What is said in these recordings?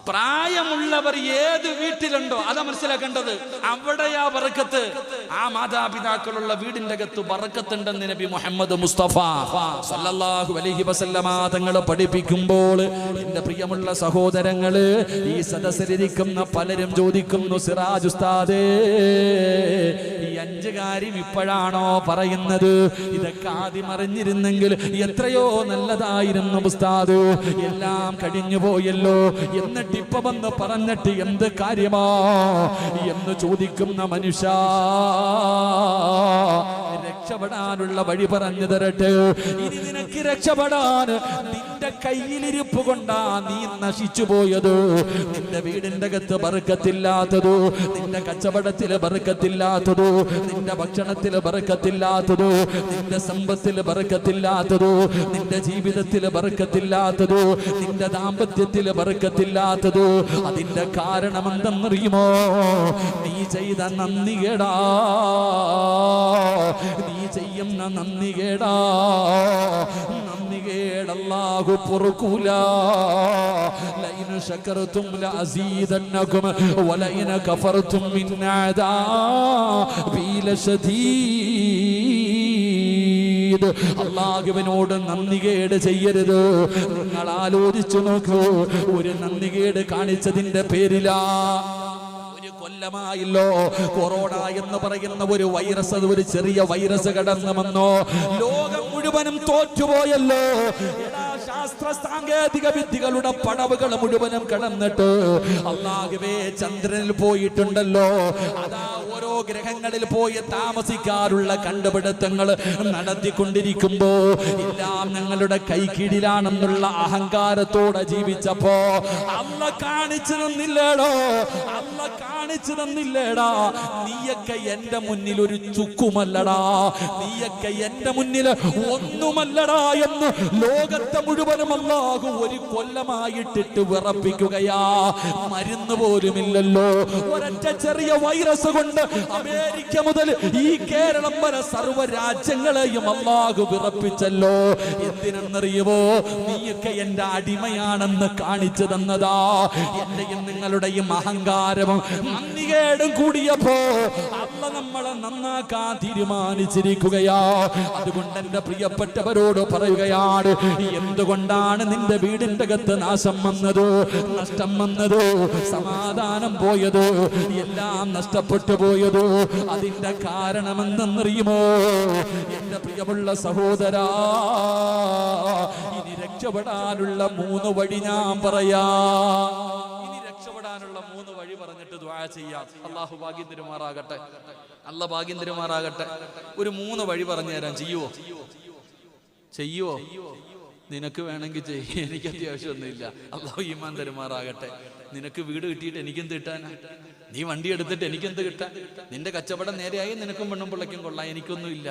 പ്രായമുള്ളവർ ഏത് വീട്ടിലുണ്ടോ അതാ മനസ്സിലാക്കേണ്ടത്. അവിടെയാ ബറക്കത്ത്. ആ മാതാപിതാക്കളുള്ള വീടിന്റെ അകത്ത് ബറക്കത്തുണ്ടെന്ന് നബി മുഹമ്മദ് മുസ്തഫ സല്ലല്ലാഹു അലൈഹി വസല്ലമ തങ്ങൾ പഠിപ്പിക്കുമ്പോൾ എന്റെ പ്രിയമുള്ള സഹോദരങ്ങള്, ഈ സദസ്സിലിരിക്കുന്ന പലരും ചോദിക്കുന്നു, സിറാജ് ഉസ്താദേ, ഈ 5 കാര്യം ഇപ്പോഴാണോ പറയുന്നത്? ഇതൊക്കെ ആദ്യം അറിഞ്ഞിരുന്നെങ്കിൽ എത്രയോ നല്ലതായിരുന്നു ഉസ്താദ്. എല്ലാം കഴിഞ്ഞു പോയല്ലോ, എന്നിട്ട് ഇപ്പൊ വന്ന് പറഞ്ഞിട്ട് എന്ത് കാര്യമാ എന്ന് ചോദിക്കുന്ന മനുഷ്യ, രക്ഷപ്പെടാനുള്ള വഴി പറഞ്ഞു തരട്ടെ. ഇനി നിനക്ക് രക്ഷപ്പെടാൻ നിന്റെ കയ്യിലിരിപ്പ് കൊണ്ടാ നീ നശിച്ചു പോയത്. നിന്റെ വീടിന്റെ അകത്ത് ബർക്കത്തില്ലാത്തതോ, നിന്റെ കച്ചവടത്തില് ബർക്കത്തില്ലാത്തതോ, നിന്റെ ഭക്ഷണത്തില് ബർക്കത്തില്ലാത്തതോ, നിന്റെ സമ്പത്തില് ബർക്കത്തില്ലാത്തതോ, നിന്റെ ജീവിതത്തില് ബർക്കത്തില്ലാത്തതോ, നിന്റെ ദാമ്പത്യത്തില് ബർക്കത്തില്ലാത്തതോ, അതിന്റെ കാരണം എന്തെന്നറിയുമോ? നീ ചെയ്ത നന്ദികേടാ, നീ ചെയ്യുന്ന നന്ദികേടാ. നന്ദികേട് അല്ലാഹു പൊറുക്കൂല. ലൈൻ ശകർതും ലഅസീദന്നകും വലൈൻ കഫർതും മിൻ അദാബി ലശദീദ്. അല്ലാഹുവിനോട് നന്ദികേട് ചെയ്യരുത്. നിങ്ങൾ ആലോചിച്ചു നോക്കൂ, ഒരു നന്ദികേട് കാണിച്ചതിന്റെ പേരിലാ കൊല്ലമായല്ലോ കൊറോണ എന്ന് പറയുന്ന ഒരു വൈറസ്, ഒരു ചെറിയ വൈറസ് കടന്നു വന്നോ, ലോകം മുഴുവനും തോറ്റുപോയല്ലോ. ശാസ്ത്ര സാങ്കേതിക വിദ്യകളുടെ പടവുകൾ മുഴുവനും കടന്നിട്ട് അല്ലാഹുവേ ചന്ദ്രനിൽ പോയിട്ടുണ്ടല്ലോ. അതാ ഓരോ ഗ്രഹങ്ങളിൽ പോയി താമസിക്കാറുള്ള കണ്ടുപിടുത്തങ്ങൾ നടത്തിക്കൊണ്ടിരിക്കുമ്പോ എല്ലാം ഞങ്ങളുടെ കൈക്കീഴിലാണെന്നുള്ള അഹങ്കാരത്തോടെ ജീവിച്ചപ്പോ അല്ല കാണിച്ചു തന്നില്ലേടോ, അല്ല കാണിച്ചു തന്നില്ലേടാ. നീയൊക്കെ എന്റെ മുന്നിൽ ഒരു ചുക്കുമല്ലടാ, നീയൊക്കെ എന്റെ മുന്നിൽ ഒന്നുമല്ലടാ എന്ന് ലോകത്തെ മുഴുവനും അല്ലാഹു ഒരു കൊല്ലമായിട്ടിട്ട് വിറപ്പിക്കുകയാ. മരുന്ന് പോലുമില്ലല്ലോ. ഒരൊറ്റ ചെറിയ വൈറസ് കൊണ്ട് അമേരിക്ക മുതൽ ഈ കേരളം വരെ സർവ്വ രാജ്യങ്ങളെയും അല്ലാഹു വിറപ്പിച്ചല്ലോ. എന്തിനെന്നറിയുമോ? നീയൊക്കെ എന്റെ അടിമയാണെന്ന് കാണിച്ചു തന്നതാ. എന്റെയും നിങ്ങളുടെയും അഹങ്കാരവും നന്ദികേടും കൂടിയപ്പോ അല്ല നമ്മളെ നന്നാക്കാൻ തീരുമാനിച്ചിരിക്കുകയാ. അതുകൊണ്ട് എന്റെ പ്രിയപ്പെട്ടവരോട് പറയുകയാണ്, എന്തുകൊണ്ടാണ് നിന്റെ വീടിന്റെ അകത്ത് നാശം വന്നത്, നഷ്ടം വന്നത്, സമാധാനം പോയത്, എല്ലാം നഷ്ടപ്പെട്ടു പോയത്? അതിന്റെ കാരണമെന്തെന്നറിയുമോ? എന്റെ പ്രിയമുള്ള സഹോദരാ, ഇനി രക്ഷപ്പെടാനുള്ള 3 വഴി ഞാൻ പറയാ. ഇനി രക്ഷപ്പെടാനുള്ള 3 വഴി പറഞ്ഞിട്ട് ദുആ ചെയ്യാം. അല്ലാഹു ഭാഗ്യം തരുമാറാകട്ടെ, അല്ല ഭാഗ്യം തരുമാറാകട്ടെ. ഒരു 3 വഴി പറഞ്ഞു തരാം. ചെയ്യുവോ? ചെയ്യുവോ? നിനക്ക് വേണമെങ്കിൽ ചെയ്യ, എനിക്ക് അത്യാവശ്യമൊന്നുമില്ല. അല്ലാഹു ഈമാൻ തരുമാറാകട്ടെ. നിനക്ക് വീട് കിട്ടിയിട്ട് എനിക്കെന്ത് കിട്ടാനാ? നീ വണ്ടി എടുത്തിട്ട് എനിക്കെന്ത് കിട്ടാൻ? നിന്റെ കച്ചവടം നേരെയായി നിനക്കും പെണ്ണും പിള്ളയ്ക്കും കൊള്ളാം, എനിക്കൊന്നുമില്ല.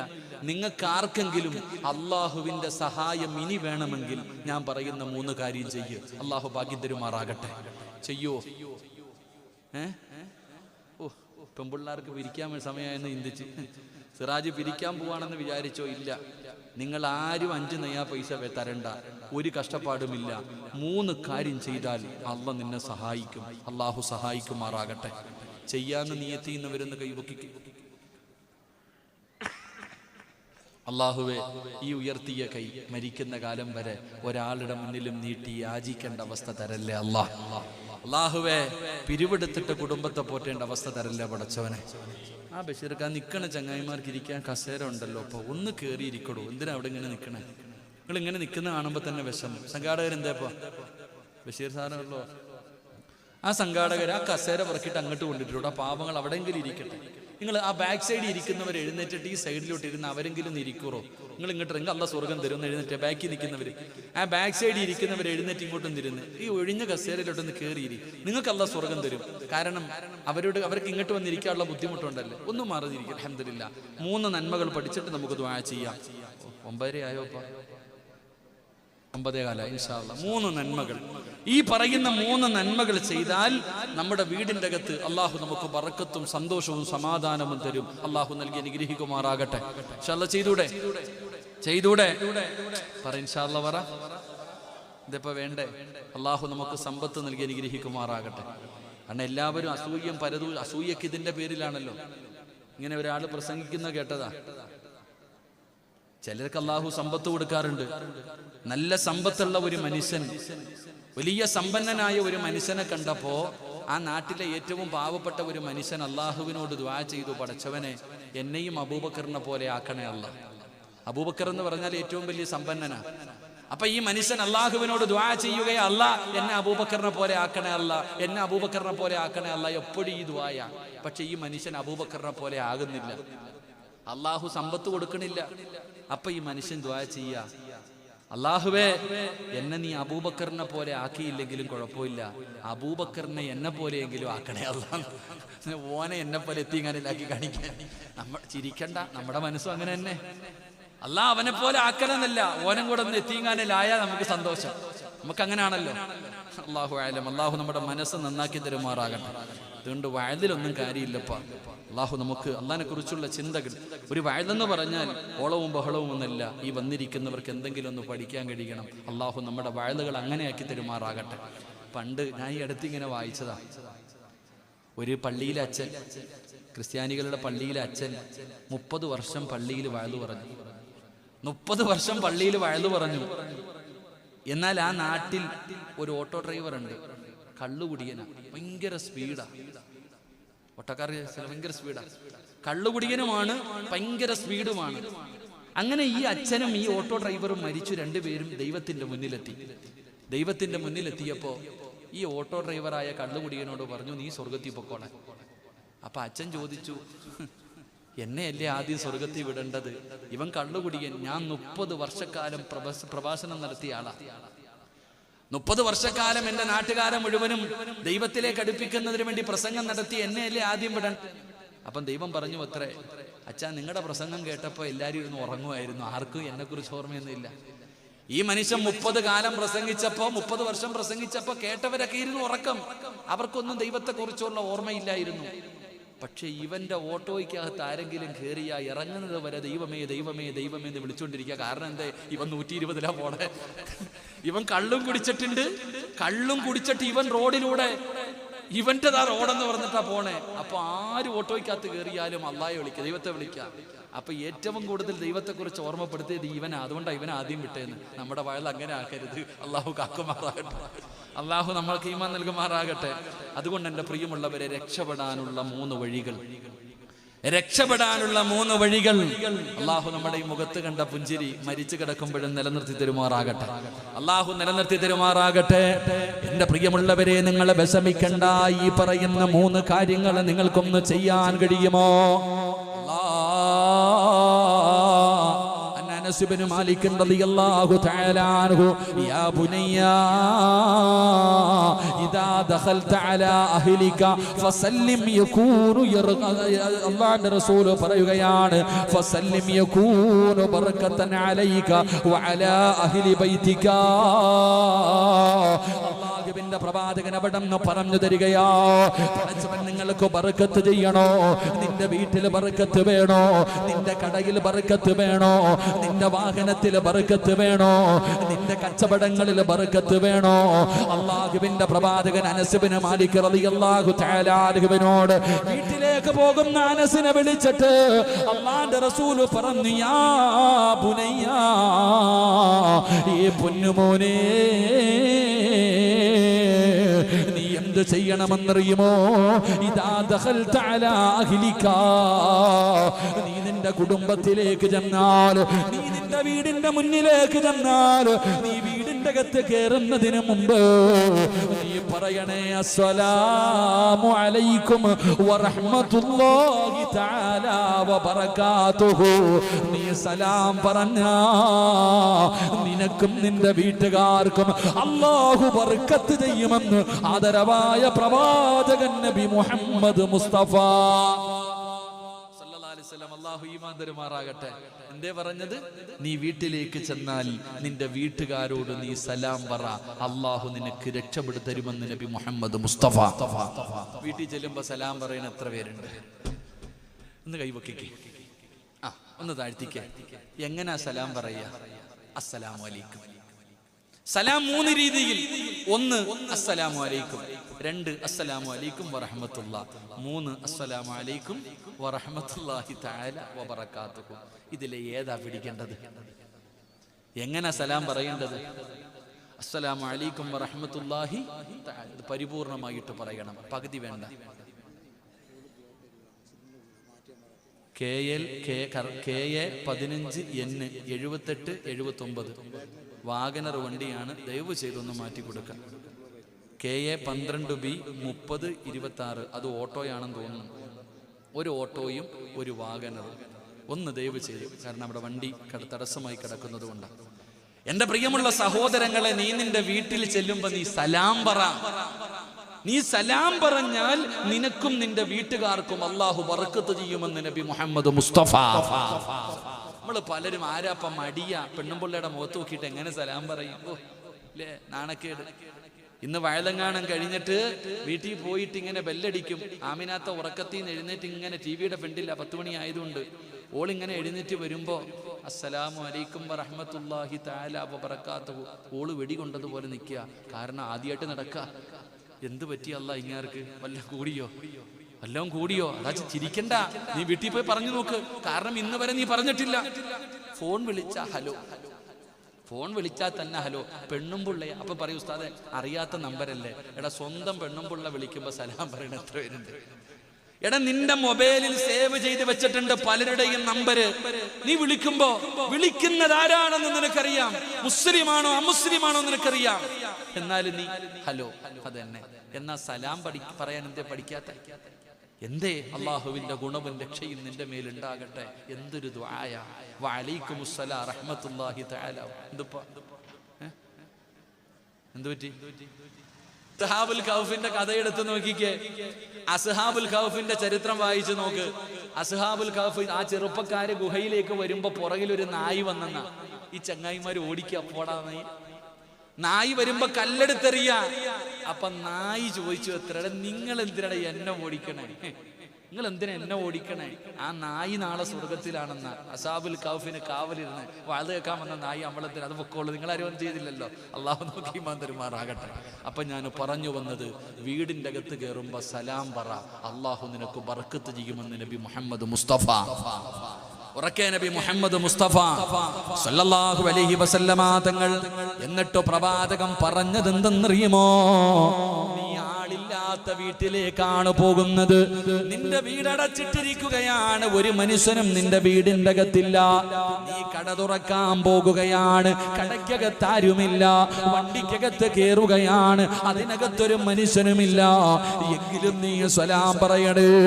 നിങ്ങൾക്ക് ആർക്കെങ്കിലും അള്ളാഹുവിന്റെ സഹായം ഇനി വേണമെങ്കിൽ ഞാൻ പറയുന്ന 3 കാര്യം ചെയ്യൂ. അള്ളാഹു ഭാഗ്യം തരുമാറാകട്ടെ. ചെയ്യുവോ? ഓ, പെൺപിള്ളേർക്ക് പിരിക്കാൻ സമയമായെന്ന് ചിന്തിച്ച് സിറാജ് പിരിക്കാൻ പോവാണെന്ന് വിചാരിച്ചോ? ഇല്ല, നിങ്ങൾ ആരും 5 നയാ പൈസ തരണ്ട, ഒരു കഷ്ടപ്പാടുമില്ല. 3 കാര്യം ചെയ്താൽ അള്ളാഹ് നിന്നെ സഹായിക്കും. അള്ളാഹു സഹായിക്കുമാറാകട്ടെ. ചെയ്യാന്ന് നിയത്തി നിന്ന് വരുന്ന കൈവക്കി. അള്ളാഹുവെ, ഈ ഉയർത്തിയ കൈ മരിക്കുന്ന കാലം വരെ ഒരാളുടെ മുന്നിലും നീട്ടി യാചിക്കേണ്ട അവസ്ഥ തരല്ലേ അള്ളാഹ്. അള്ളാഹുവെ, പിരിവെടുത്തിട്ട് കുടുംബത്തെ പോറ്റേണ്ട അവസ്ഥ തരല്ലേ പടച്ചവനെ. ആ ബഷീർക്ക് ആ നിൽക്കണ ചങ്ങായിമാർക്ക് ഇരിക്കാൻ കസേര ഉണ്ടല്ലോ, അപ്പൊ ഒന്ന് കയറിയിരിക്കടൂ. എന്തിനാ അവിടെ ഇങ്ങനെ നിൽക്കണേ? നിങ്ങൾ ഇങ്ങനെ നിൽക്കുന്ന കാണുമ്പോൾ തന്നെ വിഷമം. സംഘാടകരെന്താ ബഷീർ സാറല്ലോ, ആ സംഘാടകർ ആ കസേര പറക്കിയിട്ട് അങ്ങോട്ട് കൊണ്ടിട്ടുണ്ട്. ആ പാവങ്ങൾ അവിടെയെങ്കിലും ഇരിക്കട്ടെ. നിങ്ങൾ ആ ബാക്ക് സൈഡിൽ ഇരിക്കുന്നവർ എഴുന്നേറ്റിട്ട് ഈ സൈഡിലോട്ട് ഇരുന്ന് അവരെങ്കിലും ഇരിക്കുറോ? നിങ്ങൾ ഇങ്ങോട്ട് ഇറങ്ങി അല്ല സ്വർഗം തരും എന്ന് എഴുന്നേറ്റ് ബാക്കിൽ നിൽക്കുന്നവർ, ആ ബാക്ക് സൈഡിൽ ഇരിക്കുന്നവർ എഴുന്നേറ്റ് ഇങ്ങോട്ടും തിരുന്ന് ഈ ഒഴിഞ്ഞ കസേരയിലോട്ടൊന്ന് കയറിയിരി. നിങ്ങൾക്ക് അല്ല സ്വർഗം തരും. കാരണം അവർക്ക് ഇങ്ങോട്ട് വന്നിരിക്കാനുള്ള ബുദ്ധിമുട്ടുണ്ടല്ലേ. ഒന്നും മാറിയിരിക്കും. അൽഹംദുലില്ലാ. 3 നന്മകൾ പഠിച്ചിട്ട് നമുക്ക് ദുആ ചെയ്യാം. 9:30 ആയോപ്പാ? 9:15 ഇൻഷാ അല്ലാഹ്. 3 നന്മകൾ, ഈ പറയുന്ന 3 നന്മകൾ ചെയ്താൽ നമ്മുടെ വീടിന്റെ അകത്ത് അള്ളാഹു നമുക്ക് ബറക്കത്തും സന്തോഷവും സമാധാനവും തരും. അള്ളാഹു നൽകി അനുഗ്രഹിക്കുമാറാകട്ടെ. ഇൻഷാ അല്ലാഹ് ചെയ്തൂടെ? ചെയ്തൂടെ? പറ ഇൻഷാ അല്ലാഹ്. പറ ഇതിപ്പോ വേണ്ടേ? അള്ളാഹു നമുക്ക് സമ്പത്ത് നൽകി അനുഗ്രഹിക്കുമാറാകട്ടെ. കാരണം എല്ലാവരും അസൂയം പരതു അസൂയക്ക് ഇതിന്റെ പേരിലാണല്ലോ. ഇങ്ങനെ ഒരാൾ പ്രസംഗിക്കുന്ന കേട്ടതാ. ചിലർക്ക് അള്ളാഹു സമ്പത്ത് കൊടുക്കാറുണ്ട്. നല്ല സമ്പത്തുള്ള ഒരു മനുഷ്യൻ, വലിയ സമ്പന്നനായ ഒരു മനുഷ്യനെ കണ്ടപ്പോ ആ നാട്ടിലെ ഏറ്റവും പാവപ്പെട്ട ഒരു മനുഷ്യൻ അള്ളാഹുവിനോട് ദുആ ചെയ്തു, പടച്ചവനെ എന്നെയും അബൂബക്കറിനെ പോലെ ആക്കണേ അല്ലാ. അബൂബക്കർ എന്ന് പറഞ്ഞാൽ ഏറ്റവും വലിയ സമ്പന്നനാ. അപ്പൊ ഈ മനുഷ്യൻ അള്ളാഹുവിനോട് ദുആ ചെയ്യുകയെ, അല്ലാ എന്നെ അബൂബക്കറിനെ പോലെ ആക്കണേ അല്ലാ, എന്നെ അബൂബക്കറിനെ പോലെ ആക്കണേ അല്ലാ. എപ്പോഴും ഈ ദുആയാ. പക്ഷെ ഈ മനുഷ്യൻ അബൂബക്കറിനെ പോലെ ആകുന്നില്ല. അള്ളാഹു സമ്പത്ത് കൊടുക്കണില്ല. അപ്പൊ ഈ മനുഷ്യൻ ദുആ ചെയ്യാ, അള്ളാഹുവേ എന്നെ നീ അബൂബക്കറിനെ പോലെ ആക്കിയില്ലെങ്കിലും കുഴപ്പമില്ല, അബൂബക്കറിനെ എന്നെ പോലെയെങ്കിലും ആക്കണേ അല്ലാ. ഓനെ എന്നെ പോലെ എത്തിങ്ങാനിലാക്കി കാണിക്കാൻ നമ്മൾ ചിരിക്കണ്ട. നമ്മുടെ മനസ്സും അങ്ങനെ തന്നെ. അല്ലാഹ് അവനെ പോലെ ആക്കണമെന്നല്ല, ഓനും കൂടെ ഒന്ന് എത്തിങ്ങാനിലായാൽ നമുക്ക് സന്തോഷം. നമുക്ക് അങ്ങനെയാണല്ലോ. അള്ളാഹു ആലം. അള്ളാഹു നമ്മുടെ മനസ്സ് നന്നാക്കി തരുമാറാകട്ടെ. അതുകൊണ്ട് വയലിലൊന്നും കാര്യമില്ലപ്പാ. അള്ളാഹു നമുക്ക് അള്ളാഹിനെ കുറിച്ചുള്ള ചിന്തകൾ. ഒരു വയലെന്ന് പറഞ്ഞാൽ ഓളവും ബഹളവും ഒന്നല്ല. ഈ വന്നിരിക്കുന്നവർക്ക് എന്തെങ്കിലും ഒന്ന് പഠിക്കാൻ കഴിയണം. അള്ളാഹു നമ്മുടെ വയലുകൾ അങ്ങനെയാക്കി തരുമാറാകട്ടെ. പണ്ട് ഞാൻ ഈ അടുത്തിങ്ങനെ വായിച്ചതാ. ഒരു പള്ളിയിലെ അച്ഛൻ, ക്രിസ്ത്യാനികളുടെ പള്ളിയിലെ അച്ഛൻ 30 വർഷം പള്ളിയിൽ വയലു പറഞ്ഞു. 30 വർഷം പള്ളിയിൽ വയലു പറഞ്ഞു. എന്നാൽ ആ നാട്ടിൽ ഒരു ഓട്ടോ ഡ്രൈവർ ഉണ്ട്, കള്ളുകുടിയനാ, ഭയങ്കര സ്പീഡാ. ഓട്ടോക്കാർ ഭയങ്കര സ്പീഡാ, കള്ളുകുടിയനുമാണ്, ഭയങ്കര സ്പീഡുമാണ്. അങ്ങനെ ഈ അച്ഛനും ഈ ഓട്ടോ ഡ്രൈവറും മരിച്ചു. രണ്ടുപേരും ദൈവത്തിന്റെ മുന്നിലെത്തി. ദൈവത്തിന്റെ മുന്നിലെത്തിയപ്പോ ഈ ഓട്ടോ ഡ്രൈവറായ കള്ളുകുടിയനോട് പറഞ്ഞു, നീ സ്വർഗത്തിൽ പൊക്കോളെ. അപ്പൊ അച്ഛൻ ചോദിച്ചു, എന്നെയല്ലേ ആദ്യം സ്വർഗത്തിൽ വിടേണ്ടത്? ഇവൻ കള്ളുകുടിയൻ, ഞാൻ 30 വർഷക്കാലം പ്രഭാഷണം നടത്തിയ ആളാ. 30 വർഷക്കാലം എന്റെ നാട്ടുകാരെ മുഴുവനും ദൈവത്തിലേക്ക് അടുപ്പിക്കുന്നതിന് വേണ്ടി പ്രസംഗം നടത്തി, എന്നെയല്ലേ ആദ്യം വിടൻ. അപ്പം ദൈവം പറഞ്ഞു അത്രേ, അച്ഛാ നിങ്ങളുടെ പ്രസംഗം കേട്ടപ്പോ എല്ലാവരും ഇരുന്ന് ഉറങ്ങുമായിരുന്നു, ആർക്കും എന്നെ കുറിച്ച് ഓർമ്മയൊന്നുമില്ല. ഈ മനുഷ്യൻ 30 കാലം പ്രസംഗിച്ചപ്പോ, 30 വർഷം പ്രസംഗിച്ചപ്പോ കേട്ടവരൊക്കെ ഇരുന്ന് ഉറക്കം. അവർക്കൊന്നും ദൈവത്തെ കുറിച്ചുള്ള ഓർമ്മയില്ലായിരുന്നു. പക്ഷെ ഇവന്റെ ഓട്ടോയ്ക്കകത്ത് ആരെങ്കിലും കയറിയ ഇറങ്ങുന്നത് വരെ ദൈവമേ ദൈവമേ ദൈവമേ എന്ന് വിളിച്ചുകൊണ്ടിരിക്കുക. കാരണം എന്തേ? ഇവൻ 120 പോണേ. ഇവൻ കള്ളും കുടിച്ചിട്ടുണ്ട്. കള്ളും കുടിച്ചിട്ട് ഇവൻ റോഡിലൂടെ, ഇവന്റെതാ റോഡെന്ന് പറഞ്ഞിട്ടാ പോണേ. അപ്പൊ ആര് ഓട്ടോയ്ക്കകത്ത് കയറിയാലും അള്ളാഹയെ വിളിക്കുക, ദൈവത്തെ വിളിക്കുക. അപ്പൊ ഏറ്റവും കൂടുതൽ ദൈവത്തെ കുറിച്ച് ഓർമ്മപ്പെടുത്തിയത് ഇവനാ. അതുകൊണ്ടാണ് ഇവൻ ആദ്യം വിട്ടേന്ന്. നമ്മുടെ വയൽ അങ്ങനെ ആക്കരുത്. അള്ളാഹു കാക്കുമാറാകട്ടെ. അള്ളാഹു നമ്മൾക്ക് ഈമാൻ നൽകുമാറാകട്ടെ. അതുകൊണ്ട് എൻ്റെ പ്രിയമുള്ളവരെ, രക്ഷപ്പെടാനുള്ള 3 വഴികൾ, രക്ഷപ്പെടാനുള്ള 3 വഴികൾ അള്ളാഹു നമ്മുടെ ഈ മുഖത്ത് കണ്ട പുഞ്ചിരി മരിച്ചു കിടക്കുമ്പോഴും നിലനിർത്തി തരുമാറാകട്ടെ. അള്ളാഹു നിലനിർത്തി തരുമാറാകട്ടെ. എന്റെ പ്രിയമുള്ളവരെ, നിങ്ങൾ വിഷമിക്കണ്ട. ഈ പറയുന്ന 3 കാര്യങ്ങൾ നിങ്ങൾക്കൊന്ന് ചെയ്യാൻ കഴിയുമോ? അനസ് ഇബ്നു മാലിക് റളിയല്ലാഹു തആല അൻഹു, യാ ബുനയ്യ ഇദാ ദഖൽത അലാ അഹ്ലിക ഫസല്ലിം യകൂനു അല്ലാഹുവിന്റെ റസൂൽ പറയുകയാണ്, ഫസല്ലിം യകൂനു ബറകതൻ അലൈക വഅലാ അഹ്ലി ബൈതിക. അല്ലാഹുവിന്റെ പ്രവാചകൻ അവിടെന്ന് പറഞ്ഞു തരികയാ, പടച്ചവൻ നിങ്ങൾക്ക് ബർക്കത്ത് ചെയ്യണോ? നിന്റെ വീട്ടിൽ ബർക്കത്ത് വേണോ? നിന്റെ കടയിൽ ബർക്കത്ത് വേണോ? നിന്റെ വാഹനത്തിൽ ബർക്കത്ത് വേണോ? നിന്റെ കച്ചവടങ്ങളിൽ ബർക്കത്ത് വേണോ? അല്ലാഹുവിന്റെ പ്രവാചകൻ അനസ് ഇബ്നു മാലിക് റളിയല്ലാഹു തആല അൻഹുവിനോട് വീട്ടിലേക്ക് പോകുന്ന അനസിനെ വിളിച്ചിട്ട് അല്ലാഹുവിന്റെ റസൂൽ പറഞ്ഞു, യാ ബുനയ്യ, ഈ പൊന്നുമോനെ, നീ എന്ത് ചെയ്യണമെന്നറിയുമോ? ഇദാ ദഖൽത അലാ അഹ്ലിക, നീ നിന്റെ കുടുംബത്തിലേക്ക് ചെന്നാൽ, നീ നിന്റെ വീടിന്റെ മുന്നിലേക്ക് ചെന്നാൽ, നീ വീടിന്റെ അകത്ത് കയറുന്നതിന് മുമ്പ് നീ പറയണേ, അസ്സലാമു അലൈക്കും വറഹ്മത്തുള്ളാഹി തആല വബറകാതുഹു. നീ സലാം പറഞ്ഞാ നിനക്കും നിന്റെ വീട്ടുകാർക്കും അല്ലാഹു ബർക്കത്ത് ചെയ്യുമെന്ന് ആദരവായ പ്രവാചകൻ നബി മുഹമ്മദ് മുസ്തഫ സല്ലല്ലാഹു അലൈഹി വസല്ലം. അല്ലാഹു ഈമാൻ തരുമാറാകട്ടെ. എന്തേ പറഞ്ഞത്? നീ വീട്ടിലേക്ക് ചെന്നാൽ നിന്റെ വീട്ടുകാരോട് നീ സലാം പറ, അല്ലാഹു നിനക്ക് രക്ഷപ്പെടുത്തി തരുമെന്ന് നബി മുഹമ്മദ് മുസ്തഫ. വീട്ടിൽ ചെല്ലുമ്പോ സലാം പറയുന്ന എത്ര പേരുണ്ട്? ഒന്ന് കൈവക്കിക്കേ, ഒന്ന് താഴ്ത്തിക്കേ. എങ്ങനാ സലാം പറയാ? അസ്സലാമു അലൈക്കും. സലാം 3 രീതിയിൽ. 1 അസ്സലാമു അലൈക്കും, 2 അസ്സലാമു അലൈക്കും വറഹ്മത്തുള്ളാഹി, 3 അസ്സലാമു അലൈക്കും വറഹ്മത്തുള്ളാഹി തആല വബറകാതുഹു. ഇതിലെ ഏതാ പിടിക്കേണ്ടത്? എങ്ങനെ സലാം പറയേണ്ടത്? അസ്സലാമു അലൈക്കും വറഹ്മത്തുള്ളാഹി തആല പരിപൂർണമായിട്ട് പറയണം, പകുതി വേണ്ട. KL 15 N 78 79 വാഗനർ വണ്ടിയാണ്, ദയവ് ചെയ്തൊന്ന് മാറ്റി കൊടുക്കാം. KA 12B 30 26 അത് ഓട്ടോയാണെന്ന് തോന്നുന്നു. ഒരു ഓട്ടോയും ഒരു വാഗനറും. ഒന്ന് ദയവ് ചെയ്തു, കാരണം അവിടെ വണ്ടി തടസ്സമായി കിടക്കുന്നത് കൊണ്ടാണ്. എന്റെ പ്രിയമുള്ള സഹോദരങ്ങളെ, നീ നിന്റെ വീട്ടിൽ ചെല്ലുമ്പോ നീ സലാം പറ. നീ സലാം പറഞ്ഞാൽ നിനക്കും നിന്റെ വീട്ടുകാർക്കും അള്ളാഹു ബർക്കത്ത് ചെയ്യുമെന്ന് നബി മുഹമ്മദ് മുസ്തഫ. നമ്മള് പലരും ആരാപ്പം മടിയ പെണ്ണുമ്പിള്ളയുടെ മുഖത്ത് നോക്കിയിട്ട് എങ്ങനെ സലാം പറയും? ഓ അല്ലേ, നാണക്കേട്. ഇന്ന് വയലങ്ങാനം കഴിഞ്ഞിട്ട് വീട്ടിൽ പോയിട്ട് ഇങ്ങനെ ബെല്ലടിക്കും. ആമിനാത്ത ഉറക്കത്തിൽ നിന്ന് എഴുന്നേറ്റ് ഇങ്ങനെ ടിവിയുടെ ഫ്രണ്ടില്ല, 10 മണി ആയതുകൊണ്ട് ഓളിങ്ങനെ എഴുന്നേറ്റ് വരുമ്പോ അസ്സലാമു അലൈക്കും വറഹ്മത്തുള്ളാഹി തആല വബറകാതുഹു ഓള് വെടികൊണ്ടതുപോലെ നിൽക്കുക. കാരണം ആദ്യമായിട്ട് നടക്കുക. എന്ത് പറ്റി അല്ലാ ഇങ്ങാർക്ക്? വല്ലതും കൂടിയോ? അതാ ചിരിക്കണ്ട, നീ വീട്ടിൽ പോയി പറഞ്ഞു നോക്ക്. കാരണം ഇന്ന് വരെ നീ പറഞ്ഞിട്ടില്ല. ഫോൺ വിളിച്ചാൽ തന്നെ ഹലോ. പെണ്ണുംപിള്ളയെ അപ്പൊ പറയൂ ഉസ്താദെ അറിയാത്ത നമ്പരല്ലേ. എടാ, സ്വന്തം പെണ്ണുംപിള്ള വിളിക്കുമ്പോ സലാം പറയണ എത്ര പേരുണ്ട്? എടാ, നിന്റെ മൊബൈലിൽ സേവ് ചെയ്ത് വെച്ചിട്ടുണ്ട് പലരുടെയും നമ്പര്. നീ വിളിക്കുമ്പോ വിളിക്കുന്നത് ആരാണെന്ന് നിനക്കറിയാം, മുസ്ലിമാണോ അമുസ്ലിമാണോ നിനക്കറിയാം. എന്നാലും നീ ഹലോ അതന്നെ. എന്നാ സലാം പറയാൻ എന്തേ പഠിക്കാത്ത? എന്തേ? അള്ളാഹുവിന്റെ ഗുണവും രക്ഷയും നിന്റെ മേലുണ്ടാകട്ടെ. എന്തൊരു ദുആയ. വഅലൈക്കുമുസ്സലാം റഹ്മത്തുള്ളാഹി തആല. എന്തു പറ്റി? അസ്ഹാബുൽ കഹ്ഫിന്റെ കഥയെടുത്ത് നോക്കിക്കേ. അസ്ഹാബുൽ കഹ്ഫിന്റെ ചരിത്രം വായിച്ചു നോക്ക്. അസ്ഹാബുൽ കഹ്ഫ് ആ ചെറുപ്പക്കാര് ഗുഹയിലേക്ക് വരുമ്പോ പുറകിലൊരു നായി വന്നെന്ന ഈ ചങ്ങായിമാര് ഓടിക്കുക. പോടാ നായി വരുമ്പോ കല്ലെടുത്തെറിയ. അപ്പൊ നായി ചോദിച്ചു, എത്ര നിങ്ങൾ എന്തിനാണ് എന്നെ ഓടിക്കണേ? നിങ്ങൾ എന്തിനാ എന്നെ ഓടിക്കണേ? ആ നായി നാളെ സ്വർഗത്തിലാണെന്ന. അസ്ഹാബുൽ കഹ്ഫിന് കാവലിരുന്ന് വാഴ കേൾക്കാൻ വന്ന നായി അമ്പലത്തിന് അത് പൊക്കോളൂ. നിങ്ങൾ ആരും ചെയ്തില്ലല്ലോ. അള്ളാഹു നോക്കി ഈമാൻ തരുമാറാകട്ടെ. അപ്പൊ ഞാൻ പറഞ്ഞു വന്നത്, വീടിന്റെ അകത്ത് കയറുമ്പോ സലാം പറ, അള്ളാഹു നിനക്ക് ബർക്കത്ത് ചെയ്യുമെന്ന് നബി മുഹമ്മദ് മുസ്തഫ. ഉറക്കെ നബി മുഹമ്മദ് മുസ്തഫ സല്ലല്ലാഹു അലൈഹി വസല്ലമ തങ്ങൾ. എന്നിട്ട് പ്രവാചകം പറഞ്ഞത് എന്തെന്നറിയുമോ? നീ ആളില്ലാത്ത വീട്ടിലേക്കാണ് പോകുന്നത്. നിന്റെ വീടടച്ചിട്ടിരിക്കുകയാണ്, ഒരു മനുഷ്യനും നിന്റെ വീടിന്റെ അകത്തില്ല. നീ കട തുറക്കാൻ പോകുകയാണ്, കടയ്ക്കകത്താരുമില്ല. വണ്ടിക്കകത്ത് കയറുകയാണ്, അതിനകത്തൊരു മനുഷ്യനുമില്ല. എങ്കിലും നീ സ്വലാം പറയണേ.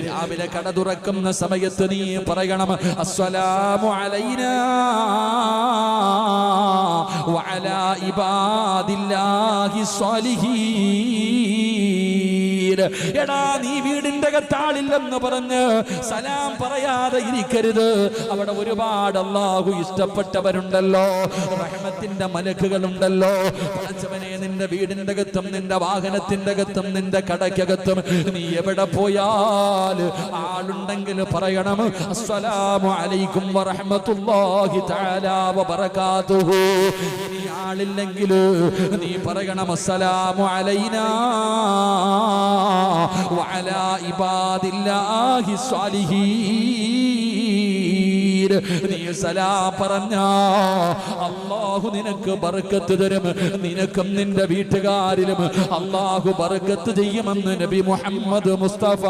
രാവിലെ കട തുറക്കുന്ന സമയത്ത് നീ പറയണം, അസ്സലാമു അലൈനാ വഅലാ ഇബാദില്ലാഹി സ്വാലിഹീൻ. എടാ, നീ വീടിന്റെ അകത്താളില്ലെന്ന് പറഞ്ഞ് സലാം പറയാതെ ഇരിക്കരുത്. അവിടെ ഒരുപാട് അല്ലാഹു ഇഷ്ടപ്പെട്ടവരുണ്ടല്ലോ, റഹ്മത്തിന്റെ മലക്കുകളുണ്ടല്ലോ. പടച്ചവനെ, നിന്റെ വീടിന്റെ അകത്തും നിന്റെ വാഹനത്തിന്റെ അകത്തും നിന്റെ കടയ്ക്കകത്തും നീ എവിടെ പോയാൽ ആളുണ്ടെങ്കിൽ പറയണം, അസ്സലാമു അലൈക്കും വറഹ്മത്തുള്ളാഹി തആല വബറകാതുഹു. ഇനി ആളില്ലെങ്കിൽ നീ പറയണം, അസ്സലാമു അലൈനാ വഅലാ ഇബാദില്ലാഹി സ്വാലിഹീൻ. നീ സലാം പറഞ്ഞാ അല്ലാഹു നിനക്ക് ബർക്കത്ത് തരും. നിനക്കും നിന്റെ വീട്ടുകാരിലും അല്ലാഹു ബർക്കത്ത് ചെയ്യുമെന്ന് നബി മുഹമ്മദ് മുസ്തഫ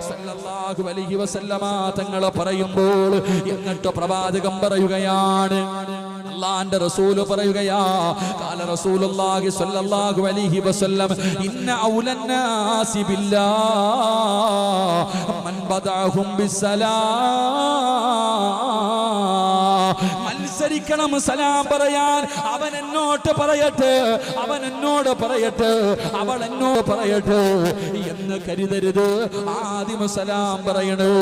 സല്ലല്ലാഹു അലൈഹി വസല്ലമ തങ്ങൾ പറയുമ്പോൾ, എന്നിട്ട് പ്രവാചകം പറയുകയാണ്, അല്ലാഹുവിന്റെ റസൂൽ പറയുകയാ, ഖാല റസൂലുള്ളാഹി സ്വല്ലല്ലാഹു അലൈഹി വസല്ലം, ഇന്ന ഔലന്നാസി ബില്ലാഹ് മൻ ബദഅഹും ബിസ്സലാം. മത്സരിക്കണം സലാം പറയാൻ. അവൻ എന്നോട് പറയട്ടെ, അവൻ എന്നോട് പറയട്ടെ, അവൾ എന്നോട് പറയട്ടെ എന്ന് കരുതരുത്. ആദ്യം സലാം പറയണേ,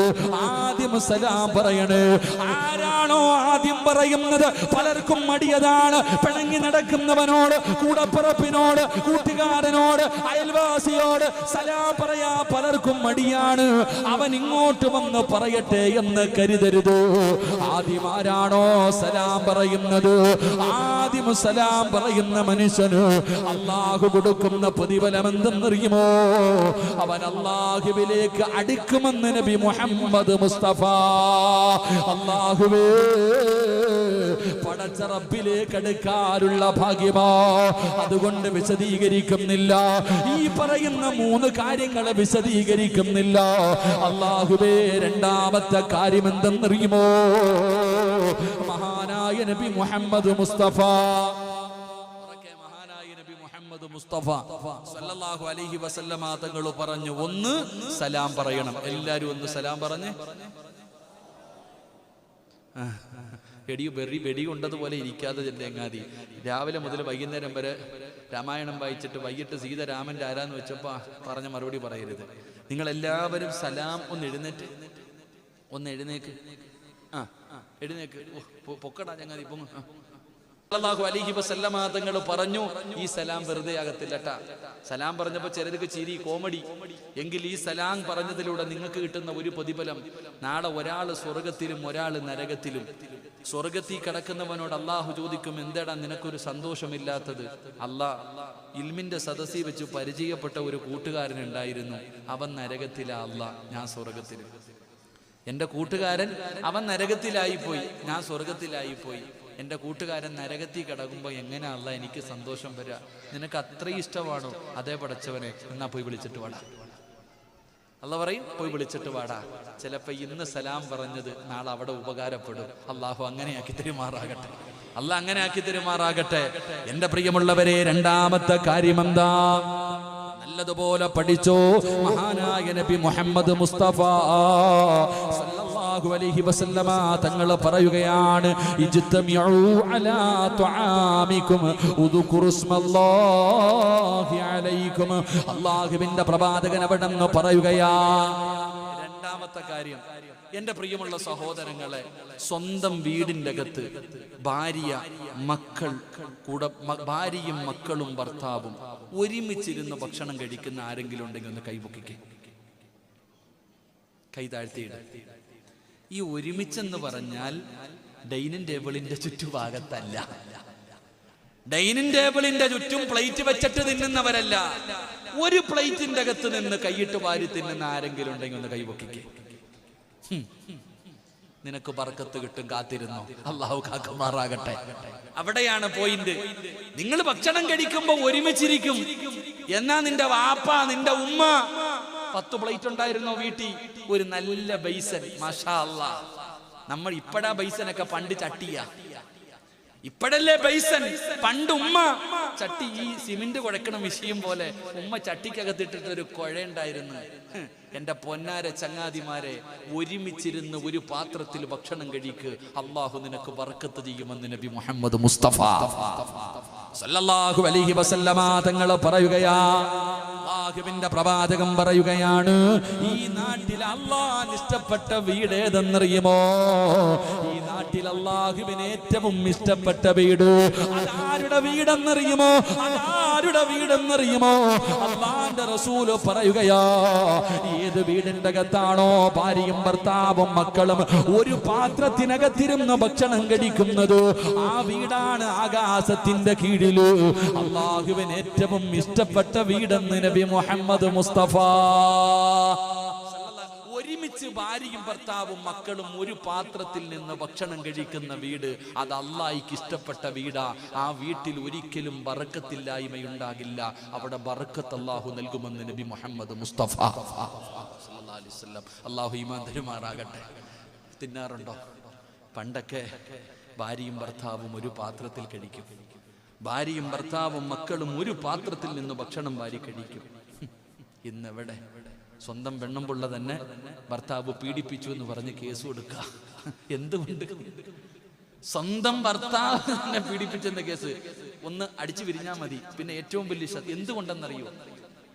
ആദ്യം സലാം പറയണേ. ആരാണോ ആദ്യം പറയുന്നത് പലർക്കും മടിയതാണ്. പിണങ്ങി നടക്കുന്നവനോട്, കൂടപ്പിറപ്പിനോട്, കൂട്ടുകാരനോട്, അയൽവാസിയോട് സലാം പറയാ പലർക്കും മടിയാണ്. അവൻ ഇങ്ങോട്ട് വന്ന് പറയട്ടെ എന്ന് കരുതരുത്. ആദ്യം ആരാണോ സലാം സലാം പറയുന്നത്. ആദ്യം സലാം പറയുന്ന മനുഷ്യന് അല്ലാഹു കൊടുക്കുന്ന പ്രതിഫലം എന്തെന്നറിയുമോ? അവൻ അല്ലാഹുവിലേക്ക് അടുക്കുമെന്ന് നബി മുഹമ്മദ് മുസ്തഫ. അല്ലാഹുവേ, പടച്ച റബ്ബിലേക്ക് അടുക്കാനുള്ള ഭാഗ്യമോ. അതുകൊണ്ട് വിശദീകരിക്കുന്നില്ല, ഈ പറയുന്ന 3 കാര്യങ്ങളെ വിശദീകരിക്കുന്നില്ല. അല്ലാഹുവേ, രണ്ടാമത്തെ കാര്യം എന്തെന്നറിയുമോ? മഹാനായ നബി മുഹമ്മദ് മുസ്തഫ, മഹാനായ നബി മുഹമ്മദ് മുസ്തഫ സല്ലല്ലാഹു അലൈഹി വസല്ലമ തങ്ങൾ പറഞ്ഞു, ഒന്ന് സലാം പറയണം. എല്ലാരും ഒന്ന് സലാം പറഞ്ഞേ. വെടി കൊണ്ടതുപോലെ ഇരിക്കാതെ ചെല്ലെങ്ങാതി. രാവിലെ മുതൽ വൈകുന്നേരം വരെ രാമായണം വായിച്ചിട്ട് വൈകിട്ട് സീത രാമന്റെ ആരാന്ന് വെച്ചപ്പോ പറഞ്ഞ മറുപടി പറയരുത്. നിങ്ങൾ എല്ലാവരും സലാം ഒന്ന് എഴുന്നേക്ക്. എഴുന്നേക്ക്, പൊക്കടാ ചങ്ങാതി, പൊങ്ങ്. സല്ലല്ലാഹു അലൈഹി വസല്ലമ തങ്ങൾ പറഞ്ഞു, ഈ സലാം വെറുതെ ആകത്തില്ലട്ടാ. സലാം പറഞ്ഞപ്പോ ചിലർക്ക് ചിരി, കോമഡി. എങ്കിൽ ഈ സലാം പറഞ്ഞതിലൂടെ നിങ്ങൾക്ക് കിട്ടുന്ന ഒരു പ്രതിഫലം, നാളെ ഒരാൾ സ്വർഗത്തിലും ഒരാൾ നരകത്തിലും. സ്വർഗത്തിൽ കിടക്കുന്നവനോട് അള്ളാഹു ചോദിക്കും, എന്താടാ നിനക്കൊരു സന്തോഷമില്ലാത്തത്? ഇൽമിന്റെ സദസ്സിൽ വെച്ച് പരിചയപ്പെട്ട ഒരു കൂട്ടുകാരനുണ്ടായിരുന്നു, അവൻ നരകത്തിലാ, ഞാൻ സ്വർഗത്തിലും. എന്റെ കൂട്ടുകാരൻ അവൻ നരകത്തിലായിപ്പോയി, ഞാൻ സ്വർഗത്തിലായിപ്പോയി. എൻ്റെ കൂട്ടുകാരൻ നരകത്തിൽ കിടക്കുമ്പോൾ എങ്ങനെ എനിക്ക് സന്തോഷം വരിക? നിനക്ക് അത്രയും ഇഷ്ടമാണോ? അതേ പടച്ചവനെ, എന്നാ പോയി വിളിച്ചിട്ട് വാടാ. അല്ലാഹു പറയും, പോയി വിളിച്ചിട്ട് വാടാ. ചിലപ്പോ ഇന്ന് സലാം പറഞ്ഞത് നാളെ അവിടെ ഉപകാരപ്പെടും. അള്ളാഹു അങ്ങനെയാക്കി തെരുമാറാകട്ടെ. അല്ലാഹ് അങ്ങനെ ആക്കി തെരുമാറാകട്ടെ. എന്റെ പ്രിയമുള്ളവരെ, രണ്ടാമത്തെ കാര്യം എന്താ? നല്ലതുപോലെ പഠിച്ചോ. മഹാനായ നബി മുഹമ്മദ് മുസ്തഫ സല്ലല്ലാഹു അലൈഹി വസല്ലമ തങ്ങൾ പറയുകയാണ്, ഇജ്തമിഉ അലാ തുആമികും ഉദ്കുറു ഇസ്മല്ലാഹി അലൈക്കും. അല്ലാഹുവിന്റെ പ്രവാചകൻ അവിടെ നിന്ന് പറയുകയാ. രണ്ടാമത്തെ കാര്യം, എന്റെ പ്രിയമുള്ള സഹോദരങ്ങളെ, സ്വന്തം വീടിന്റെ അകത്ത് ഭാര്യയും മക്കളും ഭർത്താവും ഒരുമിച്ചിരുന്ന് ഭക്ഷണം കഴിക്കുന്ന ആരെങ്കിലും ഉണ്ടെങ്കിൽ ഒന്ന് കൈപൊക്കിക്കേ, കൈ താഴ്ത്തിയിട. ഈ ഒരുമിച്ചെന്ന് പറഞ്ഞാൽ ഡൈനിങ് ടേബിളിന്റെ ചുറ്റുഭാഗത്തല്ല, ഡൈനിങ് ടേബിളിന്റെ ചുറ്റും പ്ലേറ്റ് വെച്ചിട്ട് തിന്നുന്നവരല്ല. ഒരു പ്ലേറ്റിന്റെ അകത്ത് നിന്ന് കൈയിട്ട് വാരി തിന്നുന്ന ആരെങ്കിലും ഉണ്ടെങ്കിൽ ഒന്ന് കൈപൊക്കിക്കേ. നിനക്ക് ബർക്കത്ത് കിട്ടും, കാത്തിരുന്നോ. അല്ലാഹു കാക്കുമാറാകട്ടെ. അവിടെയാണ് പോയിന്റ്. നിങ്ങൾ ഭക്ഷണം കഴിക്കുമ്പോ ഒരുമിച്ചിരിക്കും. എന്നാ നിന്റെ വാപ്പ, നിന്റെ ഉമ്മ 10 പ്ലേറ്റ് ഉണ്ടായിരുന്നോ വീട്ടിൽ? ഒരു നല്ല ബൈസൻ, മാഷാ അല്ലാഹ്. നമ്മൾ ഇപ്പഴാ ബൈസനൊക്കെ പണ്ട് ചട്ടിയാ, ഇപ്പഴല്ലേ ബൈസൻ. പണ്ട് ഉമ്മ ചട്ടി, ഈ സിമെന്റ് കുഴക്കണ മിഷീൻ പോലെ ഉമ്മ ചട്ടിക്കകത്തിട്ടിട്ടൊരു കുഴയുണ്ടായിരുന്നു. എന്റെ പൊന്നാര ചങ്ങാതിമാരെ, ഒരുമിച്ചിരുന്ന് ഒരു പാത്രത്തിൽ ഭക്ഷണം കഴിക്ക്, അള്ളാഹു നിനക്ക് ബർക്കത്ത് ചെയ്യുമെന്ന് നബി മുഹമ്മദ് മുസ്തഫ സല്ലല്ലാഹു അലൈഹി വസല്ലമ തങ്ങൾ പറയുകയാ. അല്ലാഹുവിന്റെ പ്രവാചകൻ പറയുകയാണ്, ഈ നാട്ടിൽ അല്ലാഹുവിന് ഇഷ്ടപ്പെട്ട വീട് ഏതെന്നറിയുമോ? ഈ നാട്ടിൽ അല്ലാഹുവിന് ഏറ്റവും ഇഷ്ടപ്പെട്ട വീട് അതാരുടെ വീടെന്നറിയുമോ? അതാരുടെ വീടെന്നറിയുമോ? അല്ലാഹുവിന്റെ റസൂല് പറയുകയാ, ഏത് വീടിന്റെ അകത്താണോ ഭാര്യയും ഭർത്താവും മക്കളും ഒരു പാത്രത്തിനകത്തിരുന്ന് ഭക്ഷണം കഴിക്കുന്നത്, ആ വീടാണ് ആകാശത്തിന്റെ കീഴില് അല്ലാഹുവിന് ഏറ്റവും ഇഷ്ടപ്പെട്ട വീടെന്ന് നബി മുഹമ്മദ് മുസ്തഫ. ഒരുമിച്ച് ഭാര്യയും ഭർത്താവും മക്കളും ഒരു പാത്രത്തിൽ നിന്ന് ഭക്ഷണം കഴിക്കുന്ന വീട്, അത് അല്ലാഹുവിന് ഇഷ്ടപ്പെട്ട വീടാ. ആ വീട്ടിൽ ഒരിക്കലും ബർക്കത്തില്ലായ്മയുണ്ടാകില്ല. അവിടെ ബർക്കത്ത് അല്ലാഹു നൽകുമെന്ന് നബി മുഹമ്മദ് മുസ്തഫ സല്ലല്ലാഹു അലൈഹി വസല്ലം. അല്ലാഹു ഈമാൻ തരുമാറാകട്ടെ. തിന്നാറുണ്ടോ? പണ്ടൊക്കെ ഭാര്യയും ഭർത്താവും ഒരു പാത്രത്തിൽ കഴിക്കും. ഭാര്യയും ഭർത്താവും മക്കളും ഒരു പാത്രത്തിൽ നിന്ന് ഭക്ഷണം വാരി കഴിക്കും. ഇന്നെവിടെ? സ്വന്തം പെണ്ണുമ്പുള്ള തന്നെ ഭർത്താവ് പീഡിപ്പിച്ചു എന്ന് പറഞ്ഞ് കേസ് കൊടുക്കുക. എന്തുകൊണ്ട്? സ്വന്തം ഭർത്താവിനെ പീഡിപ്പിച്ചെന്ന കേസ് ഒന്ന് അടിച്ചു വിരിഞ്ഞാൽ മതി. പിന്നെ ഏറ്റവും വലിയ എന്തുകൊണ്ടെന്നറിയോ?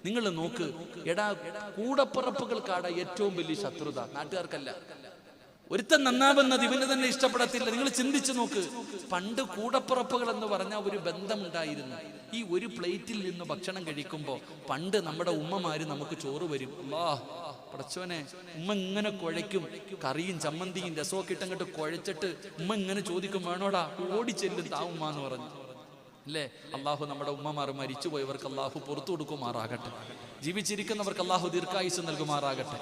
നിങ്ങൾ നോക്ക്, എടാ കൂടപ്പിറപ്പുകൾക്കാടാ ഏറ്റവും വലിയ ശത്രുത, നാട്ടുകാർക്കല്ല. ഒരുത്തൻ നന്നാവുന്നത് ഇവന് തന്നെ ഇഷ്ടപ്പെടത്തില്ല. നിങ്ങൾ ചിന്തിച്ചു നോക്ക്. പണ്ട് കൂടപ്പിറപ്പുകൾ എന്ന് പറഞ്ഞ ഒരു ബന്ധമുണ്ടായിരുന്നു. ഈ ഒരു പ്ലേറ്റിൽ നിന്ന് ഭക്ഷണം കഴിക്കുമ്പോൾ പണ്ട് നമ്മുടെ ഉമ്മമാര് നമുക്ക് ചോറ് വരും. പടച്ചോനെ, ഉമ്മ ഇങ്ങനെ കുഴയ്ക്കും, കറിയും ചമ്മന്തിയും രസമൊക്കെ ഇട്ടങ്ങോട്ട് കുഴച്ചിട്ട് ഉമ്മ ഇങ്ങനെ ചോദിക്കും, വേണോടാ, ഓടിച്ചെല്ലും താവുമ്മ എന്ന് പറഞ്ഞു അല്ലേ. അള്ളാഹു നമ്മുടെ ഉമ്മമാർ മരിച്ചുപോയവർക്ക് അള്ളാഹു പുറത്തു കൊടുക്കുമാറാകട്ടെ. ജീവിച്ചിരിക്കുന്നവർക്ക് അള്ളാഹു ദീർഘായുസ് നൽകുമാറാകട്ടെ.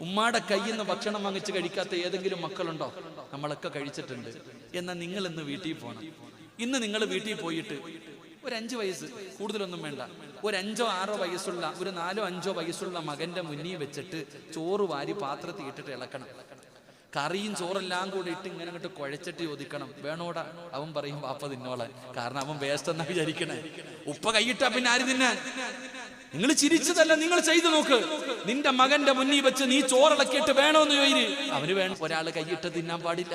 ഉമ്മാടെ കയ്യിൽ നിന്ന് ഭക്ഷണം വാങ്ങിച്ച് കഴിക്കാത്ത ഏതെങ്കിലും മക്കളുണ്ടോ? നമ്മളൊക്കെ കഴിച്ചിട്ടുണ്ട്. എന്നാൽ നിങ്ങൾ ഇന്ന് വീട്ടിൽ പോകണം. ഇന്ന് നിങ്ങൾ വീട്ടിൽ പോയിട്ട് ഒരു 5 വയസ്സ്, കൂടുതലൊന്നും വേണ്ട, ഒരു 5ഓ 6ഓ വയസ്സുള്ള, ഒരു 4ഓ 5ഓ വയസ്സുള്ള മകന്റെ മുന്നിൽ വെച്ചിട്ട് ചോറ് വാരി പാത്രത്തിൽ ഇട്ടിട്ട് ഇളക്കണം. കറിയും ചോറെല്ലാം കൂടി ഇട്ട് ഇങ്ങനെ അങ്ങോട്ട് കുഴച്ചിട്ട് ചോദിക്കണം, വേണോടാ. അവൻ പറയും, പാപ്പ തിന്നോളാൻ. കാരണം അവൻ വേസ്റ്റ് എന്നാ വിചാരിക്കണേ. ഉപ്പ കൈയിട്ടാ പിന്നെ ആര് തിന്നാൻ? നിങ്ങൾ ചിരിച്ചതല്ല, നിങ്ങൾ ചെയ്തു നോക്ക്. നിന്റെ മകന്റെ മുന്നിൽ വെച്ച് നീ ചോറിളക്കിയിട്ട് വേണോന്ന് ചോദിര്, അവന് വേണം. ഒരാള് കൈയിട്ട് തിന്നാൻ പാടില്ല.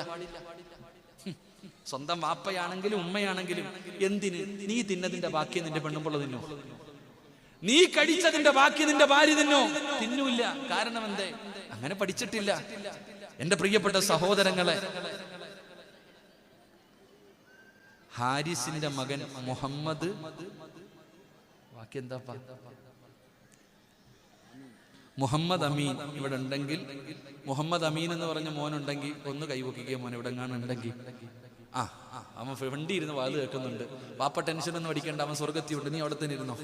സ്വന്തം വാപ്പയാണെങ്കിലും ഉമ്മയാണെങ്കിലും. എന്തിന്? നീ തിന്നതിന്റെ ബാക്കി നിന്റെ പെണ്ണുമ്പോൾ തിന്നോ? നീ കഴിച്ചതിന്റെ ബാക്കി നിന്റെ ഭാര്യ തിന്നോ? തിന്നൂല്ല. കാരണം എന്തേ? അങ്ങനെ പഠിച്ചിട്ടില്ല. എന്റെ പ്രിയപ്പെട്ട സഹോദരങ്ങളെ, ഹാരിസിന്റെ മകൻ മുഹമ്മദ്, ബാക്കി എന്താ, മുഹമ്മദ് അമീൻ ഇവിടെ ഉണ്ടെങ്കിൽ, മുഹമ്മദ് അമീൻ എന്ന് പറഞ്ഞ മോനുണ്ടെങ്കിൽ ഒന്ന് കൈവക്കുക. മോൻ ഇവിടെ ഉണ്ടെങ്കിൽ അവൻ വണ്ടി ഇരുന്ന് വാത് കേൾക്കുന്നുണ്ട്. പാപ്പ ടെൻഷൻ ഒന്നും അടിക്കേണ്ട, അവൻ സ്വർഗത്തിയുണ്ട്, നീ അവിടെ തന്നെ ഇരുന്നോ.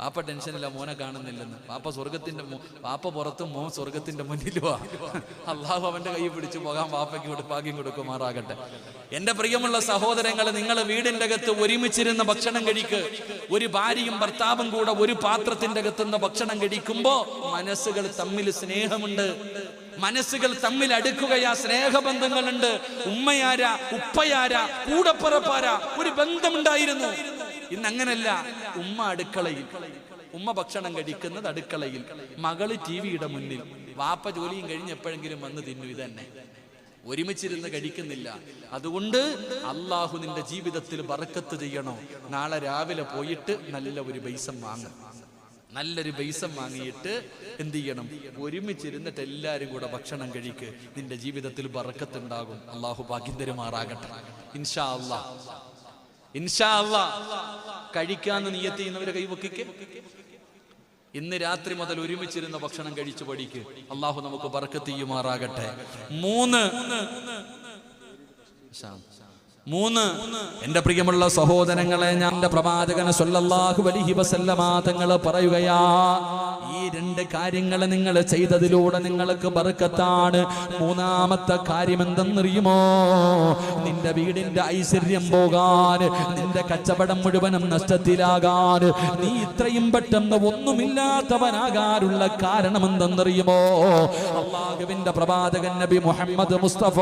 പാപ്പ ടെൻഷനില്ല, മോനെ കാണുന്നില്ലെന്ന്. പാപ്പ സ്വർഗത്തിന്റെ, പാപ്പ പുറത്തും മോൻ സ്വർഗത്തിന്റെ മുന്നിലുവാ. അള്ളാഹു അവന്റെ കൈ പിടിച്ചു പോകാൻ പാപ്പയ്ക്ക് ഭാഗ്യം കൊടുക്കുമാറാകട്ടെ. എന്റെ പ്രിയമുള്ള സഹോദരങ്ങളെ, നിങ്ങൾ വീടിന്റെ അകത്ത് ഒരുമിച്ചിരുന്ന് ഭക്ഷണം കഴിക്ക്. ഒരു ഭാര്യയും ഭർത്താവും കൂടെ ഒരു പാത്രത്തിന്റെ അകത്തുനിന്ന് ഭക്ഷണം കഴിക്കുമ്പോ മനസ്സുകൾ തമ്മിൽ സ്നേഹമുണ്ട്, മനസ്സുകൾ തമ്മിൽ അടുക്കുകയാ, സ്നേഹബന്ധങ്ങളുണ്ട്. ഉമ്മയാരാ, ഉപ്പയാരാ, കൂടപ്പിറപ്പാരാ, ഒരു ബന്ധമുണ്ടായിരുന്നു. ഇന്ന് അങ്ങനല്ല. ഉമ്മ അടുക്കളയിൽ, ഉമ്മ ഭക്ഷണം കഴിക്കുന്നത് അടുക്കളയിൽ, മകള് ടിവിയുടെ മുന്നിൽ, വാപ്പ ജോലിയും കഴിഞ്ഞ് എപ്പോഴെങ്കിലും വന്ന് തിന്നു. ഇതന്നെ, ഒരുമിച്ചിരുന്ന് കഴിക്കുന്നില്ല. അതുകൊണ്ട് അള്ളാഹു നിന്റെ ജീവിതത്തിൽ ബറക്കത്ത് ചെയ്യണോ, നാളെ രാവിലെ പോയിട്ട് നല്ല ഒരു ബൈസം വാങ്ങും. നല്ലൊരു ബൈസം വാങ്ങിയിട്ട് എന്ത് ചെയ്യണം? ഒരുമിച്ചിരുന്നിട്ട് എല്ലാവരും കൂടെ ഭക്ഷണം കഴിക്ക്. നിന്റെ ജീവിതത്തിൽ ബറക്കത്ത് ഉണ്ടാകും. അള്ളാഹു ഭാഗ്യം തരുമാറാകട്ടെ. ഇൻഷാ അല്ലാഹ്, ഇൻഷാ അല്ലാഹ്. കഴിക്കാന്ന് നിയത്ത് ചെയ്യുന്നവരെ കൈവക്കിക്ക്. ഇന്ന് രാത്രി മുതൽ ഒരുമിച്ചിരുന്ന ഭക്ഷണം കഴിച്ചു പഠിക്ക്. അള്ളാഹു നമുക്ക് ബറക്കത്ത് ചെയ്യുമാറാകട്ടെ. 3 എന്റെ പ്രിയമുള്ള സഹോദരങ്ങളെ, ഞാൻ എന്റെ പ്രവാചകൻ സല്ലല്ലാഹു അലൈഹി വസല്ലമ തങ്ങൾ പറയുകയാ, ഈ 2 കാര്യങ്ങൾ നിങ്ങൾ ചെയ്തതിലൂടെ നിങ്ങൾക്ക് ബർക്കത്താണ്. 3ാമത്തെ കാര്യം എന്തെന്നറിയുമോ? നിന്റെ വീടിന്റെ ഐശ്വര്യം പോകാൻ, നിന്റെ കച്ചവടം മുഴുവനും നഷ്ടത്തിലാകാൻ, നീ ഇത്രയും പെട്ടെന്ന് ഒന്നുമില്ലാത്തവനാകാനുള്ള കാരണം എന്തെന്നറിയുമോ? അല്ലാഹുവിന്റെ പ്രവാചകൻ നബി മുഹമ്മദ് മുസ്തഫ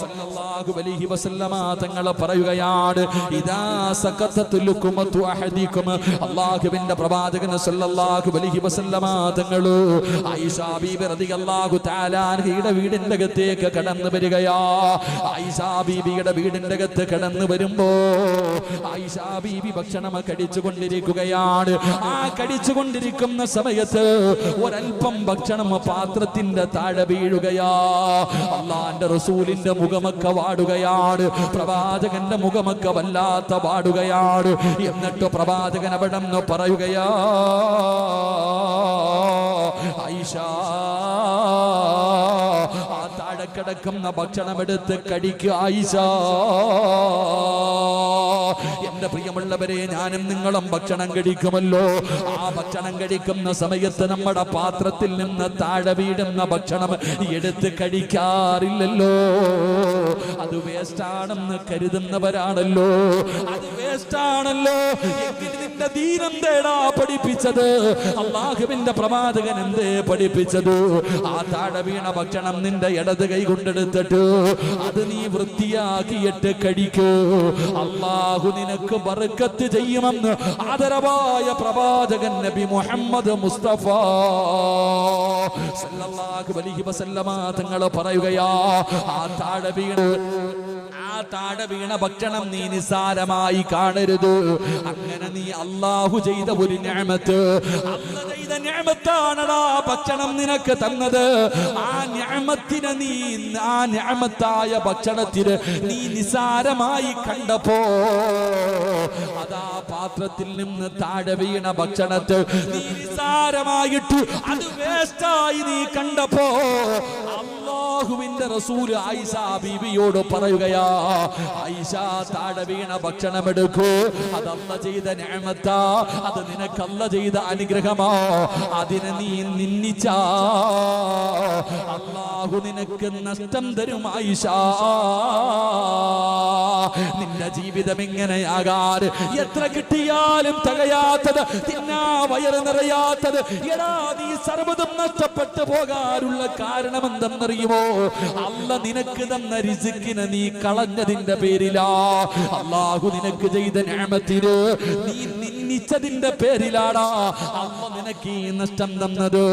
സല്ലല്ലാഹു അലൈഹി വസല്ലമ തങ്ങൾ പറയുകയാണ്, ഇദാ സഖത്തത്തുൽ ലുഖമതു അഹദികും. അല്ലാഹുവിന്റെ പ്രവാചകൻ സല്ലല്ലാഹു അലൈഹി വസല്ലമ തങ്ങൾ ആയിഷ ബീബി റളിയല്ലാഹു തആല അൻഹയുടെ വീടിന്റെ അകത്തേക്ക് കടന്നു വരികയാ. ആയിഷ ബീബിയുടെ വീടിന്റെ അകത്ത് കടന്നു വരുമ്പോ ആയിഷ ബീബി ഭക്ഷണം കഴിച്ചുകൊണ്ടിരിക്കുകയാണ്. ആ കഴിച്ചുകൊണ്ടിരിക്കുന്ന സമയത്ത് ഒരൽപ്പം ഭക്ഷണം പാത്രത്തിന്റെ താഴെ വീഴുകയാ. അല്ലാഹുവിന്റെ റസൂലിന്റെ മുഖമൊക്കെ വാടുകയാണ്, പ്രവാചകന്റെ മുഖമൊക്കെ വല്ലാത്ത വാടുകയാണ്. എന്നിട്ട് പ്രവാചകൻ അവിടെ നിന്ന് പറയുകയാ, ആയിഷ, ആ താഴെ കിടക്കുന്ന ഭക്ഷണം എടുത്ത് കഴിക്കുക ആയിഷ. എന്റെ പ്രിയമുള്ളവരെ, ഞാനും നിങ്ങളും ഭക്ഷണം കഴിക്കുമല്ലോ. ആ ഭക്ഷണം കഴിക്കുന്ന സമയത്ത് നമ്മുടെ പാത്രത്തിൽ നിന്ന് താഴെ വീടുന്ന ഭക്ഷണം എടുത്ത് കഴിക്കാറില്ലല്ലോ. അത് വേസ്റ്റാണെന്ന് കരുതുന്നവരാണല്ലോ. അത് വേസ്റ്റാണല്ലോ. നിന്റെ ദീനം തേടാ പഠിപ്പിച്ചത്? അല്ലാഹുവിന്റെ പ്രവാചകൻ എന്തേ പഠിപ്പിച്ചത്? ആ താഴെ വീണ ഭക്ഷണം നിന്റെ ഇടത് കൈ കൊണ്ടെടുത്തിട്ട് അത് നീ വൃത്തിയാക്കിയിട്ട് കഴിക്കൂ. അല്ലാഹു നിനക്ക് ബർക്കത്ത് ചെയ്യുമെന്ന് ആദരവായ പ്രവാചകൻ നബി മുഹമ്മദ് മുസ്തഫ സല്ലല്ലാഹു അലൈഹി വസല്ലമ തങ്ങൾ പറയുകയാ. ആ താഴെ വീണ് ആ താഴെ വീണ ഭക്ഷണം നീ നിസാരമായി കാണരുത്. അങ്ങനെ നീ അല്ലാഹു ചെയ്ത ഒരു നിഅമത്ത്, അല്ലാഹു ചെയ്ത നിഅമത്താണടാ ഭക്ഷണം നിനക്ക് തന്നത്. ആ നിഅമത്തിനെ നീ, ആ നിഅമത്തായ ഭക്ഷണത്തിന് നീ നിസാരമായി കണ്ടപ്പോ, അതാ പാത്രത്തിൽ നിന്ന് താഴെ വീണ ഭക്ഷണത്തെ നീ നിസാരമായിട്ട് അത് വേസ്റ്റായി നീ കണ്ടപ്പോ, അല്ലാഹുവിന്റെ റസൂൽ ആയിഷ ബീവിയോട് പറയുകയാ, ആയിഷ താഴെ വീണ ഭക്ഷണം എടുക്കൂ, അത് അല്ലാഹു ചെയ്ത നിഅമത്താ, അത് നിനക്ക് അല്ലാഹു ചെയ്ത അനുഗ്രഹമാ. അതിനെ നീ നിന്ദിച്ചാ അല്ലാഹു നിനക്ക് നഷ്ടം തരും ആയിഷ. നിന്റെ ജീവിതം എങ്ങനെയാകാൻ, എത്ര കിട്ടിയാലും തികയാത്തത്, തിന്നാ വയറ് നിറയാത്തത്, എടാ നീ സർവ്വതും നഷ്ടപ്പെട്ടു പോകാനുള്ള കാരണം എന്തെന്നറിയുമോ? അല്ല നിനക്ക് തന്ന റിസ്കിനെ നീ കളഞ്ഞതിന്റെ പേരിലാ. അല്ലാഹു നിനക്ക് ചെയ്ത നിഅമത്തിനെ നീ നിന്ദിച്ചതിന്റെ പേരിലാടാ അല്ല നിനക്ക് ഈ നഷ്ടം തന്നത്.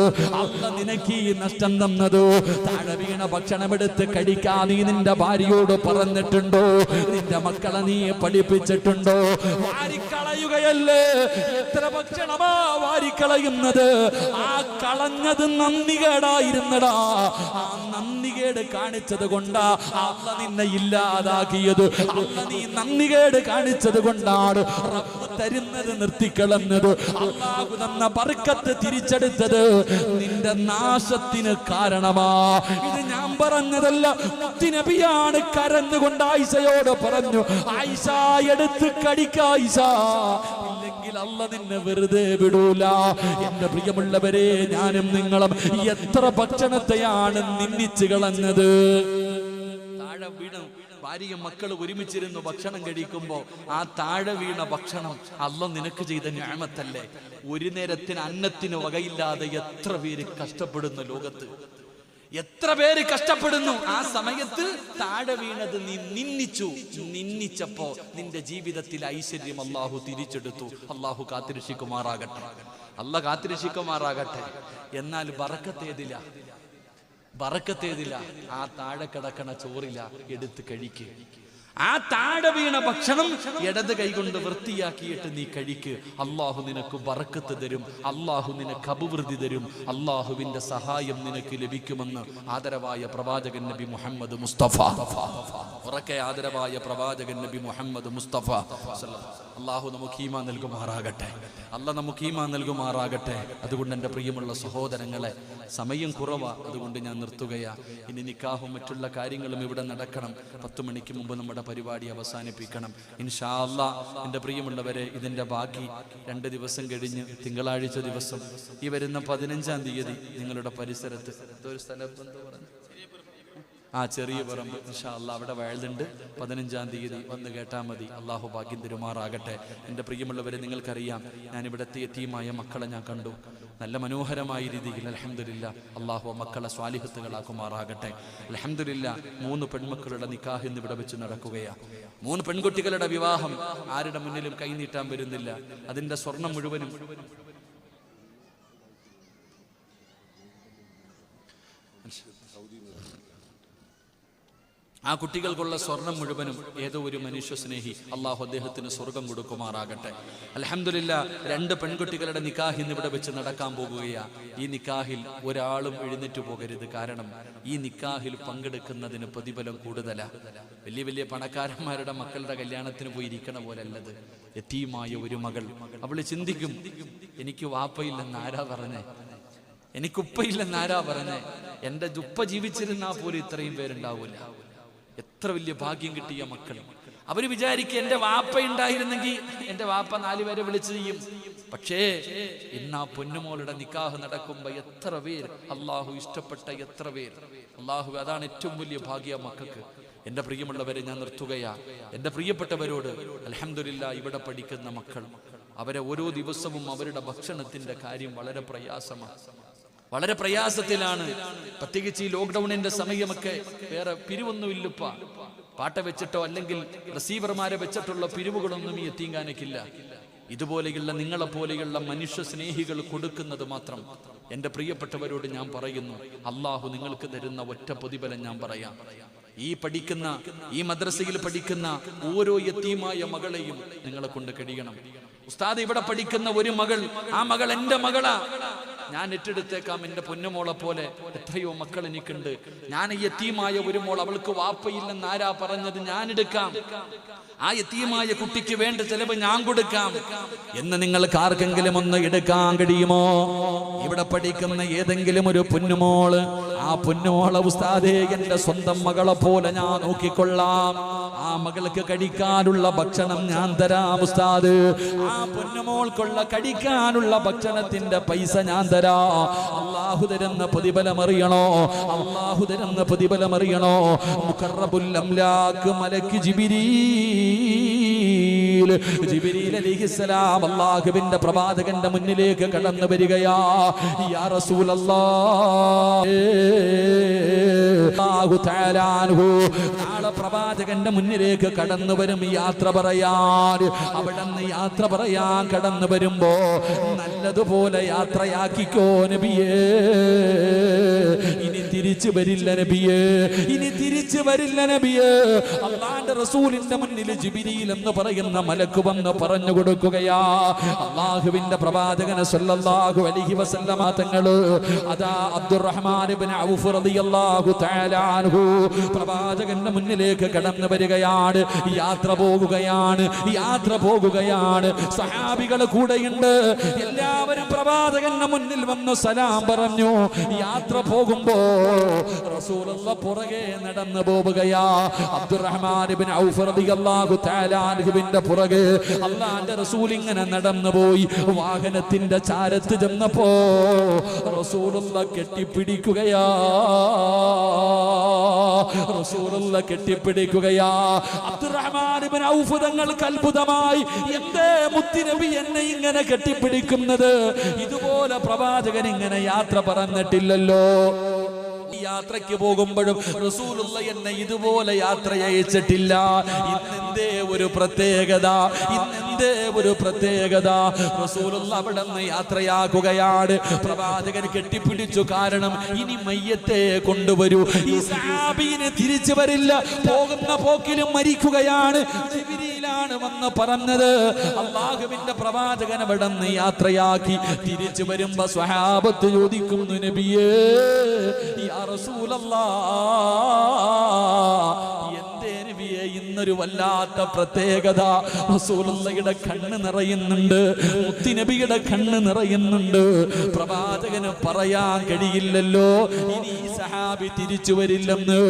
അല്ല നിനക്ക് ഈ നഷ്ടം തന്നത്. താഴെ വീണ ഭക്ഷണം എടുത്ത് കഴിക്കാൻ നീ നിന്റെ ഭാര്യയോട് പറഞ്ഞിട്ടുണ്ടോ? നിന്റെ മക്കളെ നീ പഠിപ്പിച്ചിട്ടുണ്ടോ? വാരിക്കളയുകയല്ലേ. എത്ര ഭക്ഷണമാ വാരിക്കളയുന്നത്. ആ കളഞ്ഞത് നന്ദികേടായിരുന്നടാ. ആ നന്ദികേട് കാണിച്ചത് കൊണ്ടാ അല്ല നിന്നെ ഇല്ലാതാക്കിയത്. അല്ല നീ നന്ദികേട് കാണിച്ചത് കൊണ്ടാണ് റബ്ബ് തരുന്നത് നിർത്തിക്കളഞ്ഞത്. അല്ലാഹു തന്ന ബർക്കത്ത് തിരിച്ചെടുത്തത് നിന്റെ നാശത്തിന് കാരണമാ. ഇത് ഞാൻ പറഞ്ഞതല്ല, നബിയാണ് കരഞ്ഞുകൊണ്ട് ആയിഷയോട് പറഞ്ഞു, ആയിഷ എടുത്ത് കടിക്ക ആയിഷ, ഇല്ലെങ്കിൽ അല്ല നിന്നെ വെറുതെ വിടൂല. എന്റെ പ്രിയമുള്ളവരെ, ഞാനും നിങ്ങളും എത്ര ഭക്ഷണത്തെയാണ് നിന്ദിച്ചു കളഞ്ഞത്. താഴെ വീണു ഭാര്യയും മക്കളും ഒരുമിച്ചിരുന്നു ഭക്ഷണം കഴിക്കുമ്പോ ആ താഴെ വീണ ഭക്ഷണം അല്ലാഹു നിനക്ക് ചെയ്ത നിഅമത്തല്ലേ. ഒരു നേരത്തിന് അന്നത്തിന് വകയില്ലാതെ എത്ര പേര് കഷ്ടപ്പെടുന്നു ലോകത്ത്, എത്ര പേര് കഷ്ടപ്പെടുന്നു. ആ സമയത്ത് താഴെ വീണത് നീ നിന്ദിച്ചപ്പോ നിന്റെ ജീവിതത്തിൽ ഐശ്വര്യം അല്ലാഹു തിരിച്ചെടുത്തു. അല്ലാഹു കാത്തിരക്ഷിക്കുമാറാകട്ടെ, അല്ലാഹു കാത്തിരക്ഷിക്കുമാറാകട്ടെ. എന്നാൽ ബറക്കത്തേതില്ല. ആ താഴെ കിടക്കണ ചോറില്ല, എടുത്ത് കഴിക്ക്. ആ താഴെ വീണ ഭക്ഷണം ഇടത് കൈകൊണ്ട് വൃത്തിയാക്കിയിട്ട് നീ കഴിക്ക്. അല്ലാഹു നിനക്ക് ബറക്കത്ത് തരും, അല്ലാഹു നിനക്ക് അഭിവൃദ്ധി തരും, അല്ലാഹുവിന്റെ സഹായം നിനക്ക് ലഭിക്കുമെന്ന് ആദരവായ പ്രവാചകൻ നബി മുഹമ്മദ് മുസ്തഫ. ഉറക്കെ ആദരവായ പ്രവാചകൻ നബി മുഹമ്മദ് മുസ്തഫ. അല്ലാഹു നമുക്ക് ഈമാൻ നൽകുമാറാകട്ടെ, അല്ലാഹു നമുക്ക് ഈമാൻ നൽകുമാറാകട്ടെ. അതുകൊണ്ട് എൻ്റെ പ്രിയമുള്ള സഹോദരങ്ങളെ, സമയം കുറവാ, അതുകൊണ്ട് ഞാൻ നിർത്തുകയാ. ഇനി നിക്കാഹും മറ്റുള്ള കാര്യങ്ങളും ഇവിടെ നടക്കണം. 10 മണിക്ക് മുമ്പ് നമ്മുടെ പരിപാടി അവസാനിപ്പിക്കണം ഇൻഷാ അല്ലാഹ്. എൻ്റെ പ്രിയമുള്ളവരെ, ഇതിൻ്റെ ബാക്കി 2 ദിവസം കഴിഞ്ഞ് തിങ്കളാഴ്ച ദിവസം ഈ വരുന്ന 15-ാം തീയതി നിങ്ങളുടെ പരിസരത്ത് ഒരു സ്ഥലം ചെറിയ പറമ്പ് ഇൻഷാ അല്ലാഹ് അവിടെ വയലുണ്ട്. 15-ാം തീയതി വന്ന് കേട്ടാൽ മതി. അല്ലാഹു ഭാഗ്യം തരുമാറാകട്ടെ. എൻ്റെ പ്രിയമുള്ളവരെ, നിങ്ങൾക്കറിയാം, ഞാൻ ഇവിടുത്തെ യതീമായ മക്കളെ ഞാൻ കണ്ടു. നല്ല മനോഹരമായ രീതിയിൽ അൽഹംദുലില്ലാഹ് അല്ലാഹു മക്കളെ സ്വാലിഹത്തുകളാക്കുമാറാകട്ടെ. അൽഹംദുലില്ലാഹ് 3 പെൺമക്കളുടെ നിക്കാഹ് ഇന്ന് ഇവിടെ വെച്ച് നടക്കുകയാണ്. 3 പെൺകുട്ടികളുടെ വിവാഹം ആരുടെ മുന്നിലും കൈനീട്ടാൻ വരുന്നില്ല. അതിന്റെ സ്വർണം മുഴുവനും ആ കുട്ടികൾക്കുള്ള സ്വർണം മുഴുവനും ഏതോ ഒരു മനുഷ്യ സ്നേഹി അല്ലാഹു അദ്ദേഹത്തിന് സ്വർഗം കൊടുക്കുമാറാകട്ടെ. അൽഹംദുലില്ലാഹ് 2 പെൺകുട്ടികളുടെ നിക്കാഹ് ഇന്ന് ഇവിടെ വെച്ച് നടക്കാൻ പോകുകയാണ്. ഈ നിക്കാഹിൽ ഒരാളും എഴുന്നേറ്റ് പോകരുത്. കാരണം ഈ നിക്കാഹിൽ പങ്കെടുക്കുന്നതിന് പ്രതിഫലം കൂടുതലാ. വലിയ വലിയ പണക്കാരന്മാരുടെ മക്കളുടെ കല്യാണത്തിന് പോയി ഇരിക്കണ പോലെ അല്ലത്. യതീമായ ഒരു മകൾ, അവള് ചിന്തിക്കും, എനിക്ക് വാപ്പയില്ലെന്ന് ആരാ പറഞ്ഞേ, എനിക്ക് ഉപ്പയില്ലെന്ന് ആരാ പറഞ്ഞേ, എൻ്റെ ഉപ്പ ജീവിച്ചിരുന്നാൽ പോലും ഇത്രയും പേരുണ്ടാവൂല. എത്ര വലിയ ഭാഗ്യം കിട്ടിയ മക്കൾ. അവര് വിചാരിക്കുക, എൻ്റെ വാപ്പ ഉണ്ടായിരുന്നെങ്കിൽ എൻ്റെ വാപ്പ 4 പേരെ വിളിച്ചു ചെയ്യും. പക്ഷേ ഇന്ന് ആ പൊന്നുമോളുടെ നിക്കാഹ് നടക്കുമ്പോ എത്ര പേർ അല്ലാഹു ഇഷ്ടപ്പെട്ട എത്ര പേർ. അല്ലാഹു, അതാണ് ഏറ്റവും വലിയ ഭാഗ്യ മക്കൾക്ക്. എൻ്റെ പ്രിയമുള്ളവരെ, ഞാൻ നിർത്തുകയാ. എൻ്റെ പ്രിയപ്പെട്ടവരോട് അൽഹംദുലില്ലാഹ് ഇവിടെ പഠിക്കുന്ന മക്കൾ, അവരെ ഓരോ ദിവസവും അവരുടെ ഭക്ഷണത്തിന്റെ കാര്യം വളരെ പ്രയാസമാണ്, വളരെ പ്രയാസത്തിലാണ്. പ്രത്യേകിച്ച് ഈ ലോക്ക്ഡൌണിന്റെ സമയമൊക്കെ വേറെ പിരിവൊന്നുമില്ലപ്പ. പാട്ട വെച്ചിട്ടോ അല്ലെങ്കിൽ റിസീവർമാരെ വെച്ചിട്ടുള്ള പിരിവുകളൊന്നും ഈ എത്തിങ്കാനക്കില്ല. ഇതുപോലെയുള്ള നിങ്ങളെപ്പോലെയുള്ള മനുഷ്യ സ്നേഹികൾ കൊടുക്കുന്നത് മാത്രം. എൻ്റെ പ്രിയപ്പെട്ടവരോട് ഞാൻ പറയുന്നു, അല്ലാഹു നിങ്ങൾക്ക് തരുന്ന ഒറ്റ പ്രതിഫലം ഞാൻ പറയാം. ഈ പഠിക്കുന്ന, ഈ മദ്രസയിൽ പഠിക്കുന്ന ഓരോ യതീമായ മകളെയും നിങ്ങളെ കൊണ്ട് കഴിയണം. ഉസ്താദ് ഇവിടെ പഠിക്കുന്ന ഒരു മകൾ, ആ മകൾ എൻ്റെ മകളാ, ഞാൻ ഏറ്റെടുത്തേക്കാം എൻ്റെ പൊന്നുമോളെ പോലെ. എത്രയോ മക്കൾ എനിക്കുണ്ട്. ഞാൻ ഈ യതീമായ ഒരു മോൾ, അവൾക്ക് വാപ്പയില്ലെന്ന് ആരാ പറഞ്ഞത്? ഞാൻ എടുക്കാം. ആ യതീമായ കുട്ടിക്ക് വേണ്ട ചെലവ് ഞാൻ കൊടുക്കാം എന്ന് നിങ്ങൾക്ക് ആർക്കെങ്കിലും ഒന്ന് എടുക്കാൻ കഴിയുമോ? ഇവിടെ പഠിക്കുന്ന ഏതെങ്കിലും ഒരു പൊന്നുമോള്, ആ പൊന്നുമോളെ ഉസ്താദേ എൻ്റെ സ്വന്തം മകളെ പോലെ ഞാൻ നോക്കിക്കൊള്ളാം, ആ മകൾക്ക് കഴിക്കാനുള്ള ഭക്ഷണം ഞാൻ തരാം ഉസ്താദ്, ആ പൊന്നുമോൾക്കുള്ള കഴിക്കാനുള്ള ഭക്ഷണത്തിന്റെ പൈസ ഞാൻ തരാ. അല്ലാഹു തരുന്ന പ്രതിഫലം അറിയണോ? അല്ലാഹു തരുന്ന പ്രതിഫലം അറിയണോ? മുഖറബുൽ അംലാക്ക് മലക്ക് ജിബ്രീൽ അലൈഹിസ്സലാം അല്ലാഹുവിന്റെ പ്രവാചകന്റെ മുന്നിലേക്ക് കടന്നു വരികയാ. യാ റസൂലല്ലാഹ്, അല്ലാഹു തആല അൻഹു നാളെ പ്രവാചകന്റെ മുന്നിലേക്ക് കടന്നു വരും യാത്ര പറയാൻ. അവിടുന്ന് യാത്ര പറയാൻ കടന്നു വരുമ്പോ നല്ലതുപോലെ യാത്രയാക്കിക്കോ നബിയേ. ഇനി തിരിച്ചു വരില്ല നബിയേ, ഇനി തിരിച്ചു വരില്ല നബിയേ. അല്ലാഹുവിന്റെ റസൂലിന്റെ മുന്നിൽ ജിബ്രീൽ എന്ന് പറയുന്ന മലക്ക് വന്ന് പറഞ്ഞു കൊടുക്കുകയാ. അല്ലാഹുവിന്റെ പ്രവാചകൻ സല്ലല്ലാഹു അലൈഹി വസല്ലമ തങ്ങള് അതാ അബ്ദുറഹ്മാൻ ഇബ്നു ഔഫ് റളിയല്ലാഹു തആല അൻഹു പ്രവാചകന്റെ മുന്നിലേക്ക് കടന്നു വരികയാണ്. യാത്ര പോകുകയാണ്, യാത്ര പോകുകയാണ്. സഹാബികൾ കൂടെയുണ്ട്. എല്ലാവരും പ്രവാചകന്റെ മുന്നിൽ വന്ന് സലാം പറഞ്ഞു. യാത്ര പോകുമ്പോ റസൂലുള്ളാഹി പുറകെ നടന്നു പോവുകയാ. അബ്ദുറഹ്മാൻ ഇബ്നു ഔഫ് റളിയല്ലാഹു തആല അൻഹുവിന്റെ പുറകെ അല്ലാഹുവിന്റെ റസൂൽ ഇങ്ങനെ നടന്നു പോയി. വാഹനത്തിന്റെ ചാരത്ത് ചെന്നപ്പോ റസൂലുള്ളാഹി കെട്ടിപ്പിടിക്കുകയാ. റസൂലുള്ളാഹി കെട്ടിപ്പിടിക്കുകയാ. അബ്ദുറഹ്മാൻ ഇബ്നു ഔഫ് തങ്ങൾക്ക് അത്ഭുതമായി. എന്തേ മുത്തുനബി എന്നെ ഇങ്ങനെ കെട്ടിപ്പിടിക്കുന്നത്? ഇതുപോലെ പ്രവാചകൻ ഇങ്ങനെ യാത്ര പറഞ്ഞിട്ടില്ലല്ലോ. യാത്രയ്ക്ക് പോകുമ്പോഴും റസൂലുള്ളാഹി എന്നെ ഇതുപോലെ യാത്ര അയച്ചിട്ടില്ല. ഇന്നെന്തേ ഒരു പ്രത്യേകത? ഇന്നെന്തേ ഒരു പ്രത്യേകത? റസൂലുള്ളാഹി അവിടുന്ന് യാത്രയാക്കുകയാണ്. പ്രവാചകൻ കെട്ടിപ്പിടിച്ചു. കാരണം ഇനി മയ്യത്തെ കൊണ്ടുവരൂ, ഈ സഹാബിനെ തിരിച്ചു വരില്ല, പോകുന്ന പോക്കിലും മരിക്കുകയാണ്. ജിബ്രീലാണ് വന്ന് പറഞ്ഞത്. അല്ലാഹുവിന്റെ പ്രവാചകൻ അവിടുന്ന് യാത്രയാക്കി തിരിച്ചു വരുമ്പോ സ്വഹാബത്ത് ചോദിക്കുന്നു, നബിയേ യാ റസൂലല്ലാഹ്, എന്തേ നബിയേ ഇന്നൊരു വല്ലാത്ത പ്രത്യേകത? റസൂലുള്ളാഹിയുടെ കണ്ണ് നിറയുന്നുണ്ട്, മുത്തുനബിയുടെ കണ്ണ് നിറയുന്നുണ്ട്. പ്രവാചകന് പറയാൻ കഴിയില്ലല്ലോ ഇനി ഈ സഹാബി തിരിച്ചു വരില്ലെന്ന്.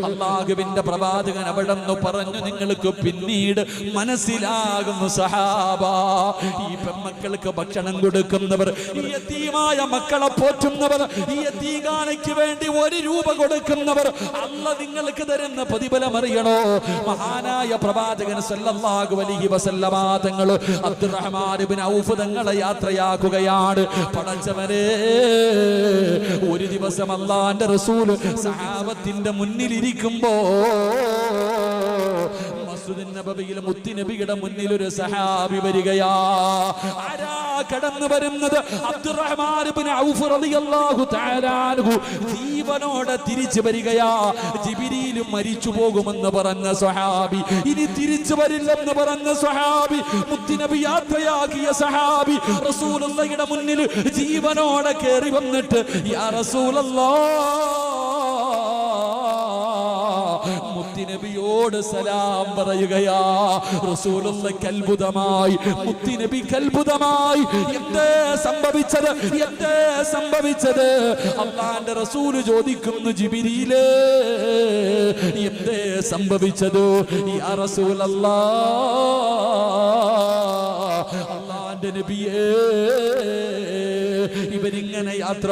അല്ലാഹുവിന്റെ പ്രവാചകൻ അവിടെന്ന് പറഞ്ഞു, നിങ്ങൾക്ക് പിന്നീട് മനസ്സിലാകുന്നു സഹാബ, ഈ പെൺമക്കൾക്ക് ഭക്ഷണം കൊടുക്കുന്നവർ, ഈ യതീമായ മക്കളെ പോറ്റുന്നവർ, ഈ യതീഖാനയ്ക്ക് വേണ്ടി 1 രൂപ കൊടുക്കുന്നവർ, അല്ലാഹ് നിങ്ങൾക്ക് തരുന്ന പ്രതിഫലം അറിയണോ? മഹാനായ പ്രവാചകൻ സല്ലല്ലാഹു അലൈഹി വസല്ലമ തങ്ങൾ അബ്ദുറഹ്മാൻ ഇബ്നു ഔഫ് തങ്ങളെ യാത്രയാക്കുകയാണ്. പടച്ചവനെ, ഒരു ദിവസം അല്ലാഹുവിന്റെ റസൂൽ സഹാബത്തിന്റെ മുന്നിലിരിക്കുമ്പോ മസ്ജിദുൻ നബവിയിൽ മുത്തുനബിയുടെ മുന്നിൽ ഒരു സഹാബി വരികയാ. ആരാ കടന്നു വരുന്നത്? അബ്ദുറഹ്മാൻ ഇബ്നു ഔഫ് റളിയല്ലാഹു തആല അൻഹു ജീവനോടെ തിരിച്ചു വരികയാ. ജിബ്രീൽ മരിച്ചു പോകുമെന്ന് പറഞ്ഞ സ്വഹാബി, ഇനി തിരിച്ചു വരില്ലെന്ന് പറഞ്ഞ സ്വഹാബി, മുത്തുനബി യാത്രയാക്കിയ സഹാബി റസൂലുള്ളാഹിയുടെ മുന്നിൽ ജീവനോടെ കയറി വന്നിട്ട് യാ റസൂലല്ലാഹ്, മുത്തുനബിയോട് സലാം പറയുകയാ. റസൂലുള്ളാഹിക്ക് അത്ഭുതമായി, മുത്തുനബിക്ക് അത്ഭുതമായി. എന്തേ സംഭവിച്ചത്? എന്തേ സംഭവിച്ചത്? അല്ലാഹുവിന്റെ റസൂൽ ചോദിക്കുന്നു, ജിബ്രീലേ എന്തേ സംഭവിച്ചത്? യാ റസൂലല്ലാഹ്, അല്ലാഹുവിന്റെ നബിയേ, ഇവരിങ്ങനെ യാത്ര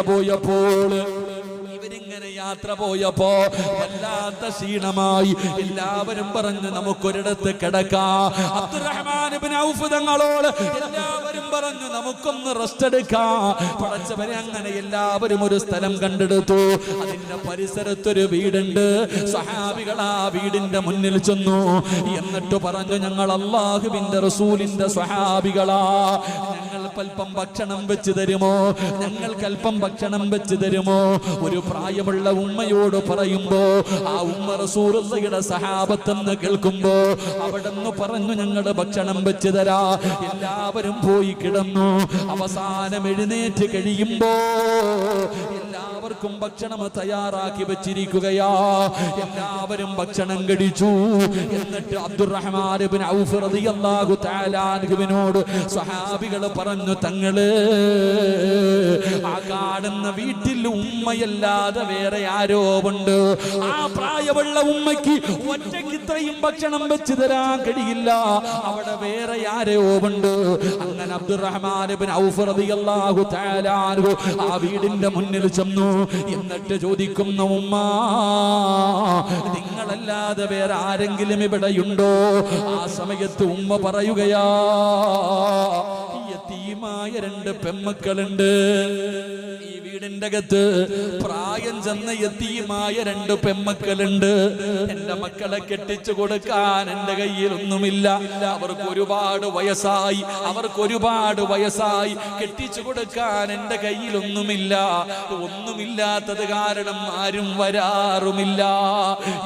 പോയപ്പോ വല്ലാത്ത ക്ഷീണമായി. എല്ലാവരും പറഞ്ഞു, നമുക്കൊരിടത്ത് കിടക്കാം. അബ്ദുറഹ്മാൻ ഇബ്നു ഔഫ് തങ്ങളോട് എല്ലാവരും പറഞ്ഞു, നമുക്കൊന്ന് റെസ്റ്റ് എടുക്കാം. പടച്ചവനെ, അങ്ങനെ എല്ലാവരും ഒരു സ്ഥലം കണ്ടെടുത്തു. അതിന്റെ പരിസരത്തൊരു വീടുണ്ട്. സഹാബികൾ ആ വീടിന്റെ മുന്നിൽ ചെന്നു. എന്നിട്ട് പറഞ്ഞു, ഞങ്ങൾ അല്ലാഹുവിന്റെ റസൂലിന്റെ സഹാബികളാ, ഞങ്ങൾക്കൽപ്പം ഭക്ഷണം വെച്ച് തരുമോ? ഞങ്ങൾക്കൽപ്പം ഭക്ഷണം വെച്ച് തരുമോ? ഒരു പ്രായമുള്ള ഉമ്മയോട് പറയുമ്പോ ആ ഉമ്മ റസൂലുള്ളാഹിയുടെ സഹാബത്തെന്ന് കേൾക്കുമ്പോ അവിടെന്ന് പറഞ്ഞു, ഞങ്ങളുടെ ഭക്ഷണം വെച്ച് തരാ. എല്ലാവരും പോയി കിടന്നു. അവസാനം എഴുന്നേറ്റ് കഴിയുമ്പോ എല്ലാവർക്കും ഭക്ഷണം തയ്യാറാക്കി വെച്ചിരിക്കുകയാ. എല്ലാവരും ഭക്ഷണം കഴിച്ചു. എന്നിട്ട് അബ്ദുറഹ്മാൻ ഇബ്നു ഔഫ് റളിയല്ലാഹു തആല അൻഹുവിനോട് സ്വഹാബികൾ പറഞ്ഞു, തങ്ങള് ആ കാണുന്ന വീട്ടിൽ ഉമ്മയല്ലാതെ വേറെ ആരോ ഉണ്ട്. ആ പ്രായമുള്ള ഉമ്മയ്ക്ക് ഒറ്റയ്ക്ക് ഇത്രയും ഭക്ഷണം വെച്ച് തരാൻ കഴിയില്ല. അവിടെ വേറെ ആരോ ഉണ്ട്. അങ്ങനെ അബ്ദുറഹ്മാൻ ഇബ്നു ഔഫ് റളിയല്ലാഹു തആല അൻഹു ആ വീടിന്റെ മുന്നിൽ ചെന്നു. എന്നിട്ട് ചോദിക്കുന്നു, ഉമ്മ, നിങ്ങളല്ലാതെ വേറെ ആരെങ്കിലും ഇവിടെയുണ്ടോ? ആ സമയത്ത് ഉമ്മ പറയുകയാ, യതീമായ 2 പെൺമക്കളുണ്ട്. ഈ വീടിന്റെ അകത്ത് പ്രായം ചെന്ന യതീമായ 2 പെൺമക്കളുണ്ട്. എന്റെ മക്കളെ കെട്ടിച്ചു കൊടുക്കാൻ എന്റെ കയ്യിൽ ഒന്നുമില്ല. അവർക്ക് ഒരുപാട് വയസ്സായി. കെട്ടിച്ചു കൊടുക്കാൻ എന്റെ കയ്യിൽ ഒന്നുമില്ല. ഒന്നുമില്ലാത്തത് കാരണം ആരും വരാറുമില്ല.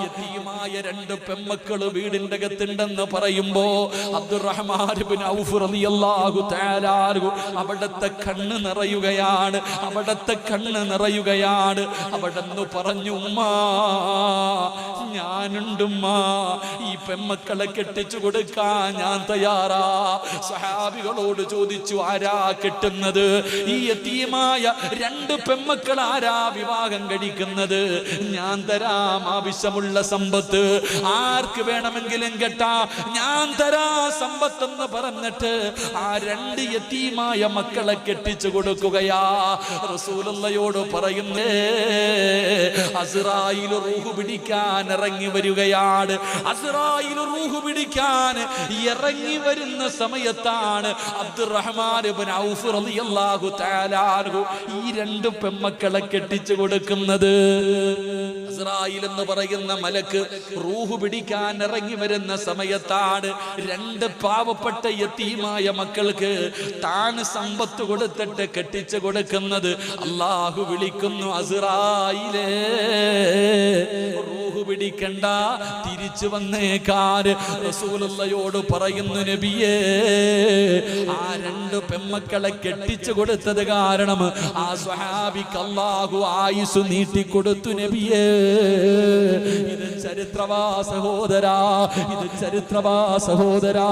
യതീമായ 2 പെൺമക്കള് വീടിന്റെ അകത്തുണ്ടെന്ന് പറയുമ്പോ അബ്ദുറഹ്മാൻ ഇബ്നു ഔഫ് റളിയല്ലാഹു തആല അവിടത്തെ കണ്ണ് നിറയുകയാണ്. അവിടെന്ന് പറഞ്ഞു, ഉമ്മ, ഞാനുണ്ടുമ്മ, ഈ പെൺമക്കളെ കെട്ടിച്ചു കൊടുക്കാൻ ഞാൻ തയ്യാറാ. സഹാബികളോട് ചോദിച്ചു, ആരാ കെട്ടുന്നത്? ഈ യതീമായ 2 പെൺമക്കൾ ആരാ വിവാഹം കഴിക്കുന്നത്? ഞാൻ തരാം ആവശ്യമുള്ള സമ്പത്ത്, ആർക്ക് വേണമെങ്കിലും കെട്ടാ, ഞാൻ തരാ സമ്പത്തെന്ന് പറഞ്ഞിട്ട് ആ 2 യതീമായ മക്കളെ കെട്ടിച്ചു കൊടുക്കുകയാ. റസൂലുള്ളാഹിയോട് പറയുന്നേ, അസ്റായിൽ റൂഹ് പിടിക്കാൻ ഇറങ്ങി വരികയാണ്. അസ്റായിൽ റൂഹ് പിടിക്കാൻ ഇറങ്ങി വരുന്ന സമയത്താണ് അബ്ദുറഹ്മാൻ ഇബ്നു ഔഫ് റളിയല്ലാഹു തആല അൻഹു ഈ 2 പെൺമക്കളെ കെട്ടിച്ചു കൊടുക്കുന്നത്. അസ്റായിൽ എന്ന് പറയുന്ന മലക്ക് റൂഹ് പിടിക്കാൻ ഇറങ്ങി വരുന്ന സമയത്താണ് 2 പാവപ്പെട്ട യതീമായ മക്കൾക്ക് താൻ സമ്പത്ത് കൊടുത്തിട്ട് കെട്ടിച്ചു കൊടുക്കുന്നത്. അല്ലാഹു വിളിക്കുന്നു, അസ്റായിലേ, റൂഹ് പിടിക്കണ്ട, തിരിച്ചു വന്നേക്കാൻ. റസൂലുള്ളാഹിയോട് പറയുന്നു, നബിയേ, ആ 2 പെൺമക്കളെ കെട്ടിച്ചു കൊടുത്തത് കാരണം ആ സ്വഹാബിക്ക് അല്ലാഹു ആയുസ് നീട്ടിക്കൊടുത്തു നബിയേ. ഇത് ചരിത്രവാ സഹോദരാ.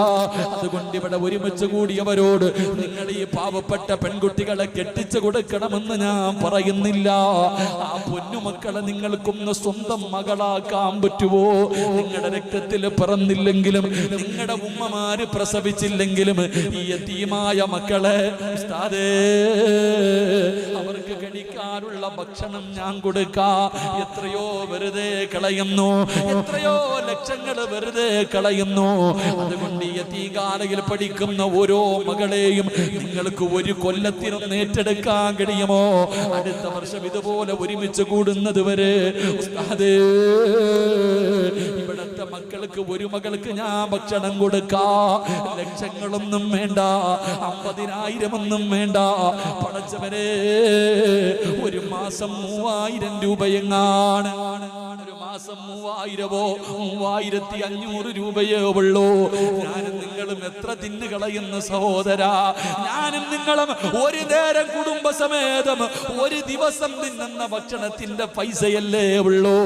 അതുകൊണ്ട് ഇവിടെ ഒരുമിച്ച് കൂടിയവരോട് നിങ്ങൾ ഈ പാവപ്പെട്ട പെൺകുട്ടികളെ കെട്ടിച്ചു കൊടുക്കണമെന്ന് ഞാൻ പറയുന്നില്ല. ആ പൊന്നുമക്കളെ നിങ്ങൾക്കൊന്ന് സ്വന്തം മകളാക്കാൻ പറ്റുമോ? നിങ്ങളുടെ രക്തത്തിൽ പിറന്നില്ലെങ്കിലും, നിങ്ങളുടെ ഉമ്മമാര് പ്രസവിച്ചില്ലെങ്കിലും ഈ യതീമായ മക്കളെ ഉസ്താദേ, അവർക്ക് കഴിക്കാനുള്ള ഭക്ഷണം ഞാൻ കൊടുക്കാം. എത്രയോ വെറുതെ കളയുന്നു, എത്രയോ ലക്ഷങ്ങൾ വെറുതെ കളയുന്നു. അതുകൊണ്ട് യതീംഖാനയിൽ പഠിക്കുന്ന ഓരോ മകളെയും നിങ്ങൾക്ക് ഒരു കൊല്ലത്തിനൊന്ന് ഏറ്റെടുക്കാൻ കഴിയുമോ? അടുത്ത വർഷം ഇതുപോലെ ഒരുമിച്ച് കൂടുന്നത് വരെ ഉസ്താദേ, ഇവിടത്തെ മക്കൾക്ക് ഒരു മകൾക്ക് ഞാൻ ഭക്ഷണം കൊടുക്കാം. ലക്ഷങ്ങളൊന്നും വേണ്ട, 50,000 ഒന്നും വേണ്ട. പടച്ചവനെ, ഒരു മാസം 3000 രൂപയെങ്ങാണ്. ഒരു മാസം 3500 രൂപയേ ഉള്ളൂ. ഞാനും നിങ്ങളും എത്ര തിന്നു കളയുന്ന സഹോദരാ. ഞാനും നിങ്ങളും ഒരു നേരം കുടുംബസമേതം ഒരു ദിവസം തിന്നുന്ന ഭക്ഷണത്തിന്റെ പൈസയല്ലേ ഉള്ളൂ.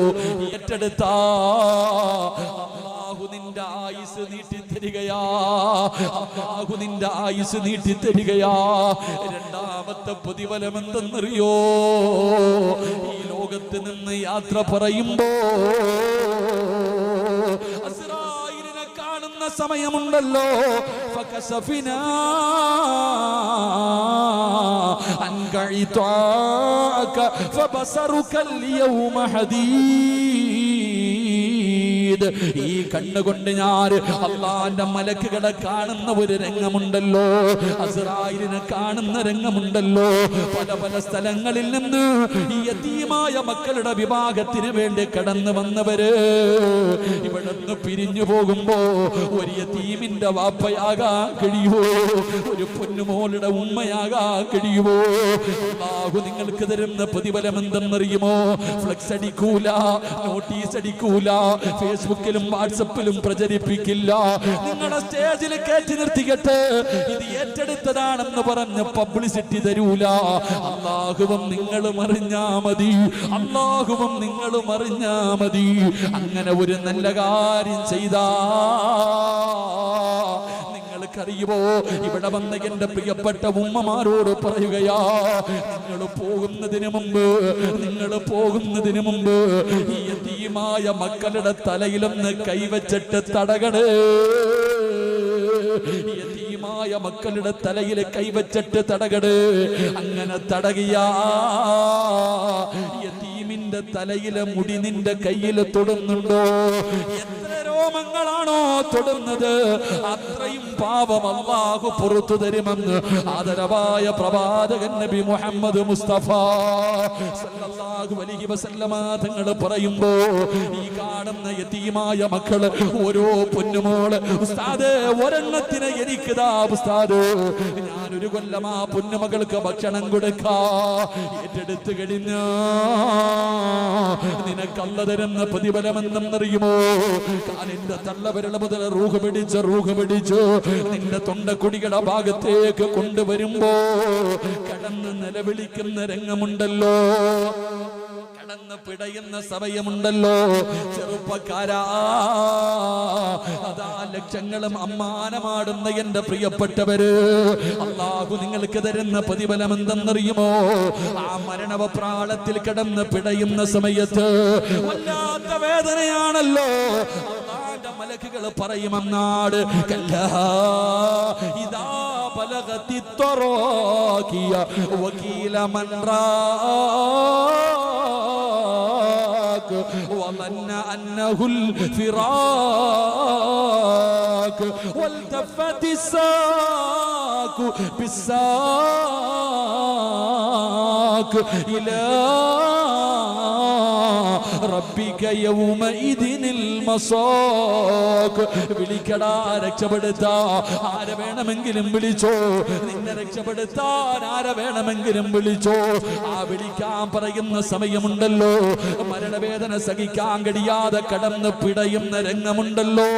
ഏറ്റെടുത്താ അല്ലാഹു നിന്റെ ആയുസ് നീട്ടിത്തരികയാ. രണ്ടാമത്തെ പ്രതിഫലം എന്തെന്നറിയോ? ഈ ലോകത്ത് നിന്ന് യാത്ര പറയുമ്പോ അസ്റായിലിനെ കാണുന്ന സമയമുണ്ടല്ലോ, ഫകസഫിനാ അൻക ഇതാക ഫബസറുക അൽയൗമ ഹദീദ്. ശഹീദ്. ഈ കണ്ണുകൊണ്ട് ഞാൻ അള്ളാന്റെ മലക്കുകളെ കാണുന്ന ഒരു രംഗമുണ്ടല്ലോ, അസ്റായിലിനെ കാണുന്ന രംഗമുണ്ടല്ലോ. പല പല സ്ഥലങ്ങളിൽ നിന്ന് ഈ യതീമായ മക്കളുടെ വിഭാഗത്തിന് വേണ്ടി കടന്നു വന്നവര് ഇവിടെ നിന്ന് പിരിഞ്ഞു പോകുമ്പോ ഒരു യതീമിന്റെ വാപ്പയാകാൻ കഴിയുമോ? ഒരു പൊന്നുമോളുടെ ഉമ്മയാകാൻ കഴിയുമോ? അല്ലാഹു നിങ്ങൾക്ക് തരുന്ന പ്രതിഫലം എന്തെന്നറിയുമോ? ഫ്ലക്സ് അടിക്കൂല, നോട്ടീസ് അടിക്കൂല, ഫേസ്ബുക്കിലും വാട്സപ്പിലും പ്രചരിപ്പിക്കില്ല. നിങ്ങളെ സ്റ്റേജിൽ കയറ്റി നിർത്തിക്കട്ടെ, ഇത് ഏറ്റെടുത്തതാണെന്ന് പറഞ്ഞ് പബ്ലിസിറ്റി തരൂല. അല്ലാഹുവും നിങ്ങളും അറിഞ്ഞാ മതി, അല്ലാഹുവും നിങ്ങളും അറിഞ്ഞാ മതി. അങ്ങനെ ഒരു നല്ല കാര്യം ചെയ്താ അറിയുമോ? ഇവിടെ വന്ന എന്റെ പ്രിയപ്പെട്ട ഉമ്മമാരോട് പറയുകയാ, നിങ്ങൾ പോകുന്നതിന് മുമ്പ് ഈ യതീമായ മക്കളുടെ തലയിലൊന്ന് കൈവച്ചിട്ട് തടകണേ. യതീമായ മക്കളുടെ തലയിൽ കൈവച്ചിട്ട് തടകണേ. അങ്ങനെ തടകിയാ യതീമിന്റെ തലയിലെ മുടി നിന്റെ കയ്യിൽ തൊടുന്നുണ്ടോ? ോമങ്ങളാണോ തൊടുന്നത്, അത്രയും പാപം അല്ലാഹു പുറത്തു തരുമെന്ന് ആദരവായ പ്രവാചകൻ നബി മുഹമ്മദ് മുസ്തഫ സല്ലല്ലാഹു അലൈഹി വസല്ലമ തങ്ങൾ പറയുമ്പോ ഈ കാണുന്ന യതീമായ മക്കള് ഓരോ പൊന്നുമോള്, ഉസ്താദേ ഒരെണ്ണത്തിന് എനിക്കിതാ ഉസ്താദ്, ഞാനൊരു കൊല്ലം ആ പൊന്നുമകൾക്ക് ഭക്ഷണം കൊടുക്കാ ഏറ്റെടുത്തു കഴിഞ്ഞ നിനക്കല്ല തരുന്ന പ്രതിഫലം എന്തെന്നറിയുമോ? നിന്റെ തള്ളവിരൽ മുതൽ റൂഹ് പിടിച്ച് നിന്റെ തൊണ്ടക്കുടിയുടെ ഭാഗത്തേക്ക് കൊണ്ടുവരുമ്പോ കടന്ന് നിലവിളിക്കുന്ന രംഗമുണ്ടല്ലോ, കടന്ന് പിടയുന്ന സമയമുണ്ടല്ലോ. ചെറുപ്പക്കാരാ, അതാ ലക്ഷങ്ങളും അമ്മാനമാടുന്ന എന്റെ പ്രിയപ്പെട്ടവര്, അല്ലാഹു നിങ്ങൾക്ക് തരുന്ന പ്രതിഫലം എന്തെന്നറിയുമോ? ആ മരണവപ്രാളത്തിൽ കിടന്ന് പിടയുന്ന സമയത്ത് വല്ലാത്ത വേദനയാണല്ലോ. മലക്കുകൾ പറയുമെന്നാട്, ഇതാ ബലഗതി തറാകിയ വകീല മൻ وظن أنه الفراق والتفت الساق بالساق إلى ربك يومئذ المساق. വിളിക്കടാ, രക്ഷപ്പെടുത്താ ആരെ വേണമെങ്കിലും വിളിച്ചോ, നിന്നെ രക്ഷപ്പെടുത്താൻ ആരെ വേണമെങ്കിലും വിളിച്ചോ. ആ വിളിക്കാൻ പറയുന്ന സമയമുണ്ടല്ലോ, മരണവേദന സഹിക്കാൻ കഴിയാതെ കടന്ന് പിടയുന്ന രംഗമുണ്ടല്ലോ,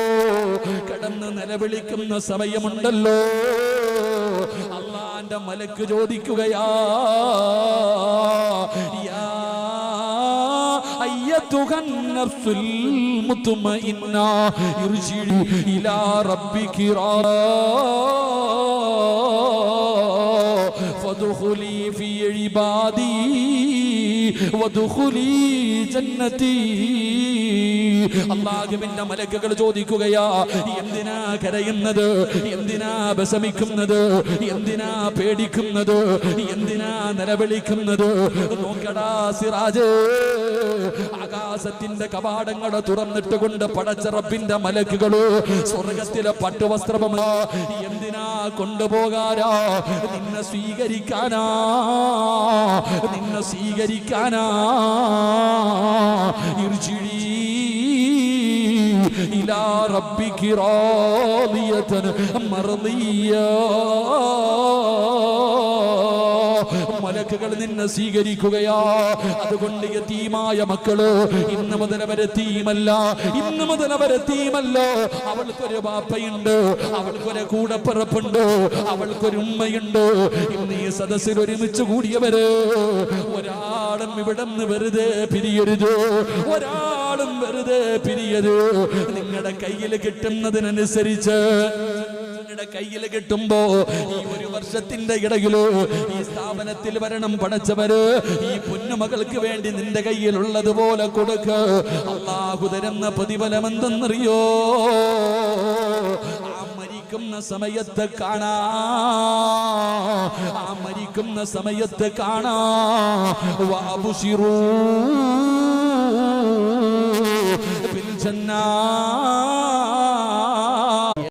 കടന്ന് നിലവിളിക്കുന്ന സമയമുണ്ടല്ലോ. അള്ളാന്റെ മലക്ക് ചോദിക്കുകയാ, أيتها النفس المطمئنة ارجعي إلى ربك فادخلي في عبادي وادخلي جنتي. അല്ലാഹുവിന്റെ മലക്കുകൾ ചോദിക്കുകയാ, എന്തിനാ കരയുന്നത്, എന്തിനാ വിഷമിക്കുന്നത്, എന്തിനാ പേടിക്കുന്നത്, എന്തിനാ നിലവിളിക്കുന്നത്? നോക്കടാ സിറാജ്, ആകാശത്തിന്റെ കവാടങ്ങൾ തുറന്നിട്ട് കൊണ്ട് പടച്ച റബ്ബിന്റെ മലക്കുകള് സ്വർഗത്തിലെ പട്ടുവസ്ത്രമല്ല എന്തിനാ കൊണ്ടുപോകാനാ? നിന്നെ സ്വീകരിക്കാനാ, നിന്നെ സ്വീകരിക്കാനാ. ഇർജിഇ ഇലാ റബ്ബികി റാദിയതൻ മർദിയ. മലക്കുകൾ നിന്നെ സ്വീകരിക്കുകയാ. അതുകൊണ്ട് യതീമായ മക്കള് ഇന്ന് മുതൽ അവരെത്തീമല്ല, ഇന്ന് മുതൽ അവരെത്തീമല്ല. അവൾക്കൊരു ബാപ്പയുണ്ട്, അവൾക്കൊരു കൂടപ്പിറപ്പുണ്ട്, അവൾക്കൊരു ഉമ്മയുണ്ട്. ഇന്ന് ഈ സദസ്സിൽ ഒരുമിച്ച് കൂടിയവര് ഒരാളും ഇവിടെ നിന്ന് വെറുതെ പിരിയരുത്, ഒരാളും വെറുതെ പിരിയരുത്. നിങ്ങളുടെ കയ്യിൽ കിട്ടുന്നതിനനുസരിച്ച് കയ്യിൽ കിട്ടുമ്പോ ഈ ഒരു വർഷത്തിന്റെ ഇടയിലോ ഈ സ്ഥാപനത്തിൽ വരണം പടച്ചവര്. ഈ പൊന്നുമകൾക്ക് വേണ്ടി നിന്റെ കയ്യിലുള്ളതുപോലെ കൊടുക്ക. അല്ലാഹു തരുന്ന പ്രതിഫലം എന്തെന്നറിയോ? ആ മരിക്കുന്ന സമയത്ത് കാണാ, ആ മരിക്കുന്ന സമയത്ത് കാണാ. വഅബ്ശിറൂ ജന്നാ